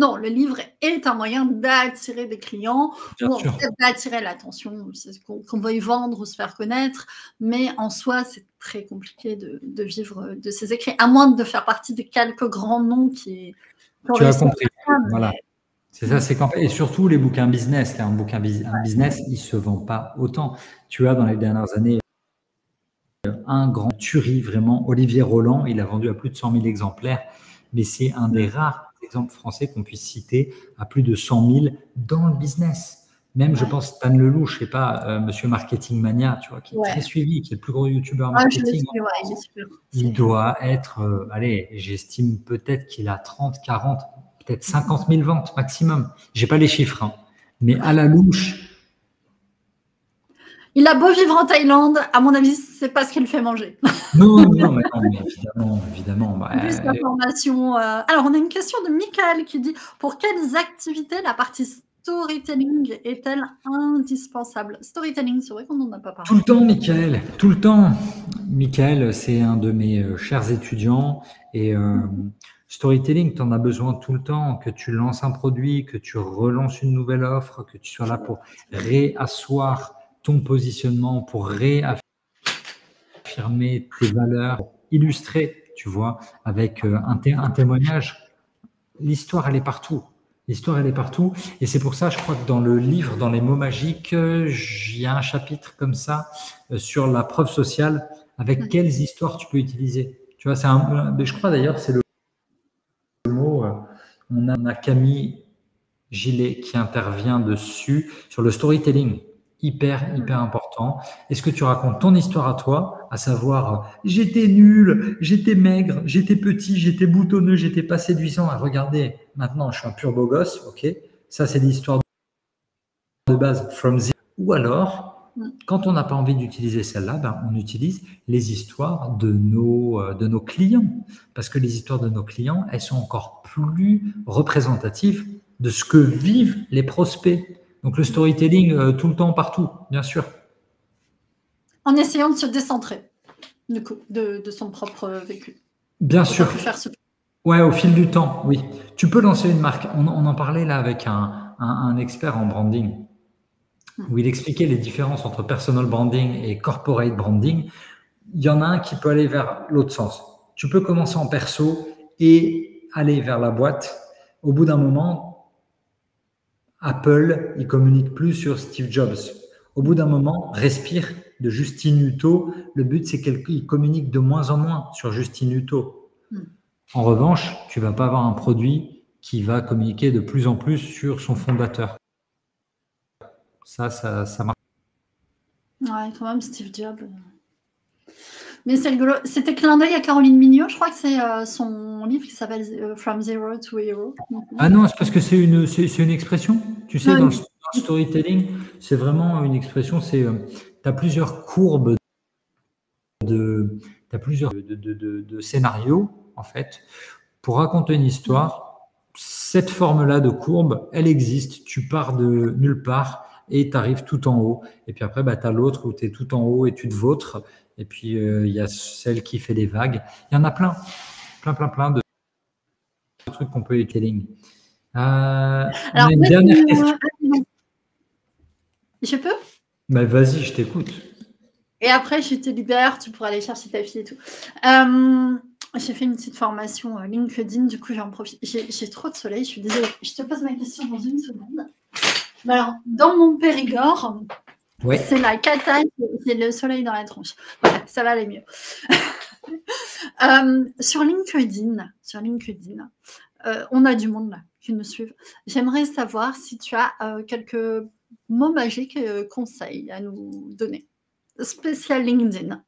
Non, le livre est un moyen d'attirer des clients, ou en fait d'attirer l'attention, qu'on veuille vendre ou se faire connaître, mais en soi, c'est très compliqué de vivre de ses écrits, à moins de faire partie des quelques grands noms qui... Tu as compris, voilà. C'est ça, c'est qu'en fait, et surtout les bouquins business, là, un bouquin business, il ne se vend pas autant. Tu as dans les dernières années un grand tuerie, vraiment, Olivier Roland, il a vendu à plus de 100 000 exemplaires, mais c'est un des rares exemples français qu'on puisse citer à plus de 100 000 dans le business. Même, je pense, Stan Lelouch, je ne sais pas, Monsieur Marketing Mania, tu vois, qui est très suivi, qui est le plus gros youtubeur marketing. Il doit être, allez, j'estime peut-être qu'il a 30, 40, peut-être 50 000 ventes maximum. Je n'ai pas les chiffres, hein, mais à la louche. Il a beau vivre en Thaïlande, à mon avis, c'est pas ce qu'il fait manger. Non, mais évidemment. Plus d'informations. Alors, on a une question de Michael qui dit « Pour quelles activités la partie storytelling est-elle indispensable? Storytelling, c'est vrai qu'on n'en a pas parlé. Tout le temps, Michael, tout le temps. Michael, c'est un de mes chers étudiants et storytelling, tu en as besoin tout le temps, que tu lances un produit, que tu relances une nouvelle offre, que tu sois là pour réasseoir ton positionnement, pour réaffirmer tes valeurs, pour illustrer, tu vois, avec un témoignage. L'histoire, elle est partout. L'histoire, elle est partout. Et c'est pour ça, je crois que dans le livre, dans les mots magiques, il y a un chapitre comme ça sur la preuve sociale, avec quelles histoires tu peux utiliser. Tu vois, je crois d'ailleurs, c'est le mot, on a Camille Gillet qui intervient dessus, sur le storytelling. Hyper important. Est-ce que tu racontes ton histoire à toi, à savoir j'étais nul, j'étais maigre, j'étais petit, j'étais boutonneux, j'étais pas séduisant. Regardez, maintenant je suis un pur beau gosse, ok. Ça c'est l'histoire de base from zero. Ou alors, quand on n'a pas envie d'utiliser celle-là, ben, on utilise les histoires de nos clients, parce que les histoires de nos clients, elles sont encore plus représentatives de ce que vivent les prospects. Donc le storytelling tout le temps, partout, bien sûr. En essayant de se décentrer, du coup, de son propre vécu. Bien sûr. Ouais, au fil du temps, oui. Tu peux lancer une marque. On en parlait là avec un expert en branding, où il expliquait les différences entre personal branding et corporate branding. Il y en a un qui peut aller vers l'autre sens. Tu peux commencer en perso et aller vers la boîte. Au bout d'un moment, Apple, il communique plus sur Steve Jobs. Au bout d'un moment, Respire de Justine Hutto, le but c'est qu'il communique de moins en moins sur Justine Hutto. En revanche, tu vas pas avoir un produit qui va communiquer de plus en plus sur son fondateur. Ça marche. Ouais, quand même, Steve Jobs. Mais c'est rigolo. C'était clin d'œil à Caroline Mignot. Je crois que c'est son livre qui s'appelle From Zero to Hero. Ah non, c'est parce que c'est une expression. Tu sais, dans le storytelling, c'est vraiment une expression. Tu as plusieurs courbes de scénarios, en fait, pour raconter une histoire. Cette forme-là de courbe, elle existe. Tu pars de nulle part et tu arrives tout en haut. Et puis après, tu as l'autre où tu es tout en haut et tu te vautres. Et puis, il y a celle qui fait les vagues. Il y en a plein de trucs qu'on peut utiliser. Alors, une dernière question. Je peux? Bah, vas-y, je t'écoute. Et après, je te libère, tu pourras aller chercher ta fille et tout. J'ai fait une petite formation LinkedIn, du coup, j'en profite. J'ai trop de soleil, je suis désolée. Je te pose ma question dans une seconde. Alors, dans mon Périgord, c'est la cata, c'est le soleil dans la tronche. Voilà, ça va aller mieux. Sur LinkedIn, on a du monde là qui nous suivent. J'aimerais savoir si tu as quelques mots magiques, conseils à nous donner. Spécial LinkedIn.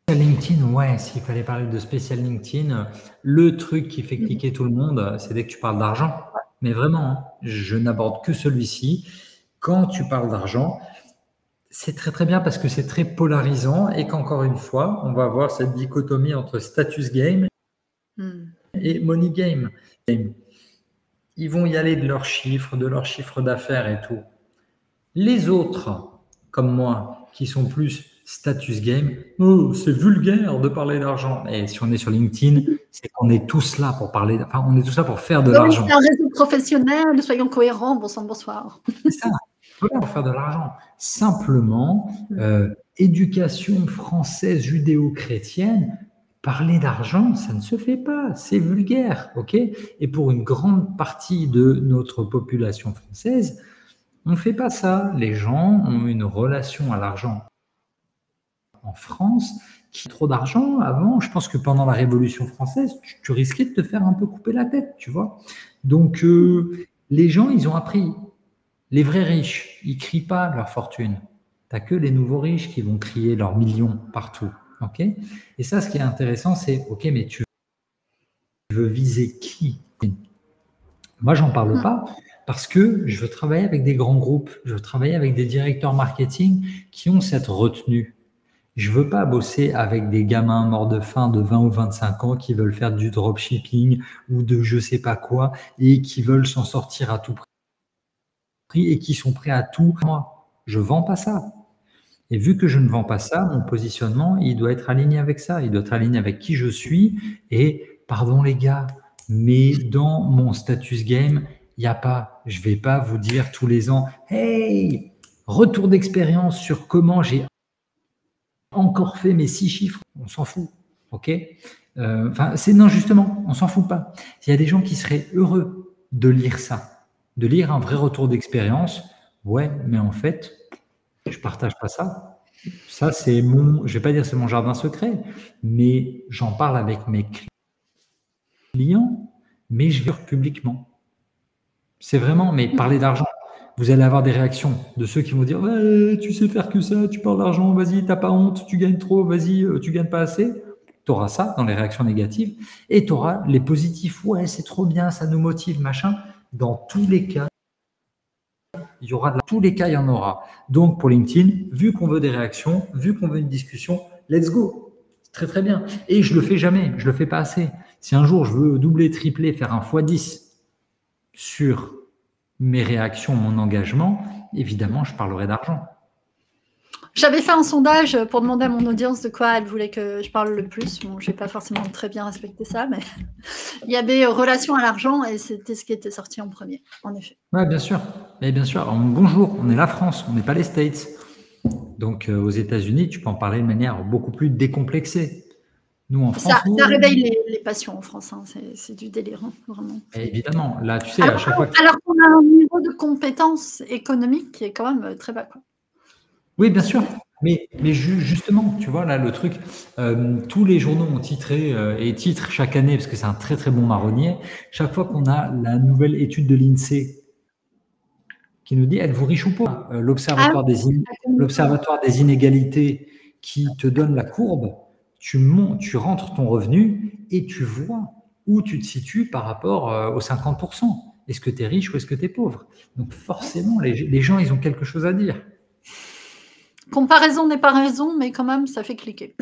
LinkedIn, ouais, s'il fallait parler de spécial LinkedIn, le truc qui fait cliquer tout le monde, c'est dès que tu parles d'argent. Mais vraiment, je n'aborde que celui-ci. Quand tu parles d'argent, c'est très très bien parce que c'est très polarisant et qu'encore une fois, on va avoir cette dichotomie entre status game et money game. Ils vont y aller de leurs chiffres d'affaires et tout. Les autres, comme moi, qui sont plus status game, oh, c'est vulgaire de parler d'argent. Et si on est sur LinkedIn, c'est qu'on est tous là pour parler, enfin, on est tous là pour faire de l'argent. C'est un réseau professionnel, soyons cohérents, bon sang, bonsoir. C'est ça, voilà, pour faire de l'argent. Simplement, éducation française judéo-chrétienne, parler d'argent, ça ne se fait pas, c'est vulgaire, ok? Et pour une grande partie de notre population française, on ne fait pas ça. Les gens ont une relation à l'argent en France qui a trop d'argent. Avant, je pense que pendant la Révolution française, tu risquais de te faire un peu couper la tête, tu vois. Donc, les gens, ils ont appris. Les vrais riches, ils ne crient pas leur fortune. Tu n'as que les nouveaux riches qui vont crier leurs millions partout. Okay, et ça, ce qui est intéressant, c'est, ok, mais tu veux viser qui? Moi, j'en parle pas parce que je veux travailler avec des grands groupes, je veux travailler avec des directeurs marketing qui ont cette retenue. Je veux pas bosser avec des gamins morts de faim de 20 ou 25 ans qui veulent faire du dropshipping ou de je sais pas quoi et qui veulent s'en sortir à tout prix et qui sont prêts à tout. Moi, je vends pas ça. Et vu que je ne vends pas ça, mon positionnement, il doit être aligné avec ça. Il doit être aligné avec qui je suis. Et pardon les gars, mais dans mon status game, il n'y a pas, je vais pas vous dire tous les ans, hey, retour d'expérience sur comment j'ai encore fait mes 6 chiffres. On s'en fout. OK? Non, justement, on s'en fout pas. Il y a des gens qui seraient heureux de lire ça, de lire un vrai retour d'expérience. Ouais, mais en fait, je partage pas ça. Ça, c'est je vais pas dire c'est mon jardin secret, mais j'en parle avec mes clients, mais je vais le dire publiquement. C'est vraiment, mais parler d'argent. Vous allez avoir des réactions de ceux qui vont dire ouais, tu sais faire que ça, tu parles d'argent, vas-y, t'as pas honte, tu gagnes trop, vas-y, tu gagnes pas assez. Tu auras ça dans les réactions négatives et tu auras les positifs. Ouais, c'est trop bien, ça nous motive, machin. Dans tous les cas, il y aura tous les cas, il y en aura. Donc pour LinkedIn, vu qu'on veut des réactions, vu qu'on veut une discussion, let's go. C'est très très bien. Et je le fais jamais, je le fais pas assez. Si un jour je veux doubler, tripler, faire un x10 sur mes réactions, mon engagement, évidemment, je parlerai d'argent. J'avais fait un sondage pour demander à mon audience de quoi elle voulait que je parle le plus. Bon, je n'ai pas forcément très bien respecté ça, mais il y avait relation à l'argent et c'était ce qui était sorti en premier, en effet. Oui, bien sûr. Et bien sûr. Alors, bonjour, on est la France, on n'est pas les States. Donc, aux États-Unis, tu peux en parler de manière beaucoup plus décomplexée. Nous, en France, ça réveille les passions en France. Hein. C'est du délire, hein, vraiment. Et évidemment. Là, tu sais, à chaque fois. Alors qu'on a un niveau de compétence économique qui est quand même très bas. Quoi. Oui, bien sûr. Mais justement, tu vois, là, le truc, tous les journaux ont titré et titrent chaque année, parce que c'est un très, très bon marronnier, chaque fois qu'on a la nouvelle étude de l'INSEE qui nous dit êtes-vous riche ou pauvre, l'Observatoire des inégalités qui te donne la courbe, tu rentres ton revenu et tu vois où tu te situes par rapport aux 50%. Est-ce que tu es riche ou est-ce que tu es pauvre? Donc forcément, les gens, ils ont quelque chose à dire. Comparaison n'est pas raison, mais quand même, ça fait cliquer.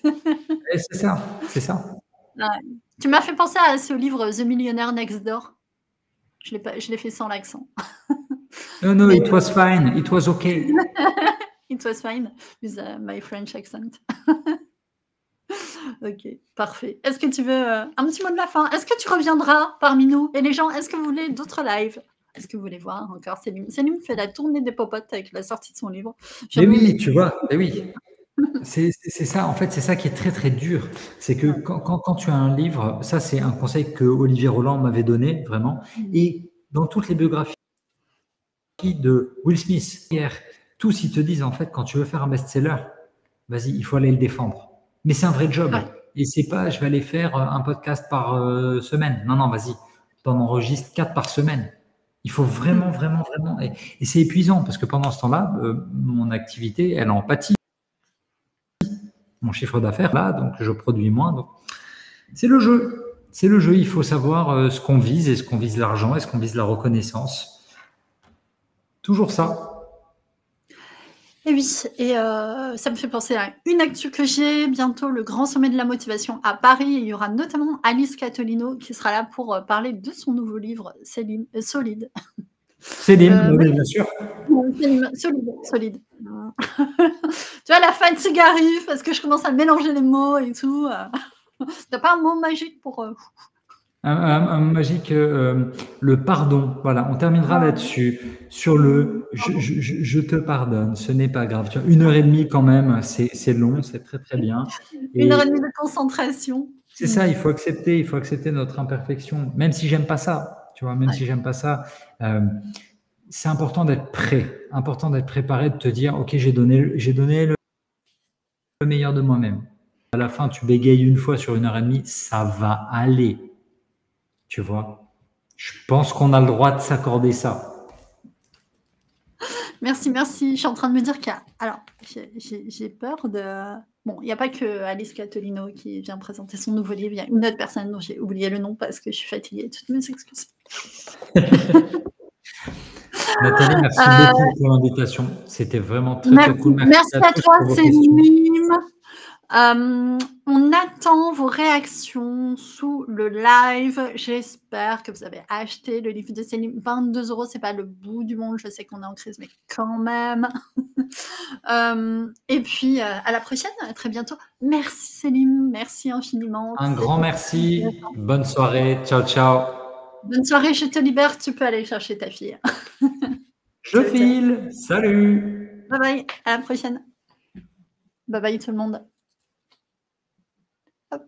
C'est ça, c'est ça. Ouais. Tu m'as fait penser à ce livre The Millionaire Next Door. Je l'ai fait sans l'accent. No, it was fine. It was okay. It was fine with my French accent. Ok, parfait. Est-ce que tu veux un petit mot de la fin? Est-ce que tu reviendras parmi nous? Et les gens, est-ce que vous voulez d'autres lives? Est-ce que vous voulez voir encore Céline? Céline fait la tournée des popotes avec la sortie de son livre. Mais oui, tu vois, mais oui. C'est ça, en fait, c'est ça qui est très très dur. C'est que quand tu as un livre, ça c'est un conseil que Olivier Roland m'avait donné, vraiment. Et dans toutes les biographies de Will Smith, tous ils te disent en fait, quand tu veux faire un best-seller, vas-y, il faut aller le défendre. Mais c'est un vrai job. Ouais. Et c'est pas, je vais aller faire un podcast par semaine. Non, vas-y, t'en enregistres 4 par semaine. Il faut vraiment. Et c'est épuisant parce que pendant ce temps-là, mon activité, elle en pâtit. Mon chiffre d'affaires, là, donc je produis moins. Donc c'est le jeu. C'est le jeu. Il faut savoir ce qu'on vise. Est-ce qu'on vise l'argent? Est-ce qu'on vise la reconnaissance? Toujours ça. Et oui, et ça me fait penser à une actu que j'ai bientôt, le grand sommet de la motivation à Paris. Il y aura notamment Alice Catolino qui sera là pour parler de son nouveau livre, Solide. Céline, oui, bien sûr. Solide. Tu vois, la fatigue arrive parce que je commence à mélanger les mots et tout. T'as pas un mot magique pour... Un magique, le pardon. Voilà, on terminera là-dessus. Sur le je te pardonne, ce n'est pas grave. Tu vois, 1h30 quand même, c'est long, c'est très très bien. 1h30 de concentration. C'est ça, il faut accepter notre imperfection, même si j'aime pas ça. Tu vois, même si j'aime pas ça, c'est important d'être prêt, important d'être préparé, de te dire, ok, j'ai donné le meilleur de moi-même. À la fin, tu bégayes une fois sur 1h30, ça va aller. Tu vois, je pense qu'on a le droit de s'accorder ça. Merci. Je suis en train de me dire qu'il y a... Alors, j'ai peur de... Bon, il n'y a pas que Alice Catolino qui vient présenter son nouveau livre. Il y a une autre personne dont j'ai oublié le nom parce que je suis fatiguée. Toutes mes excuses. Nathalie, merci Euh, beaucoup pour l'invitation. C'était vraiment très, très cool. merci à à tous toi, pour vos questions. Céline. On attend vos réactions sous le live. J'espère que vous avez acheté le livre de Céline. 22 €, c'est pas le bout du monde. Je sais qu'on est en crise, mais quand même. Et puis, à la prochaine, à très bientôt. Merci Céline, merci infiniment. Un grand merci. Bonne soirée. Ciao, ciao. Bonne soirée, je te libère. Tu peux aller chercher ta fille. Je file. Salut. Bye bye, à la prochaine. Bye bye tout le monde. Hop.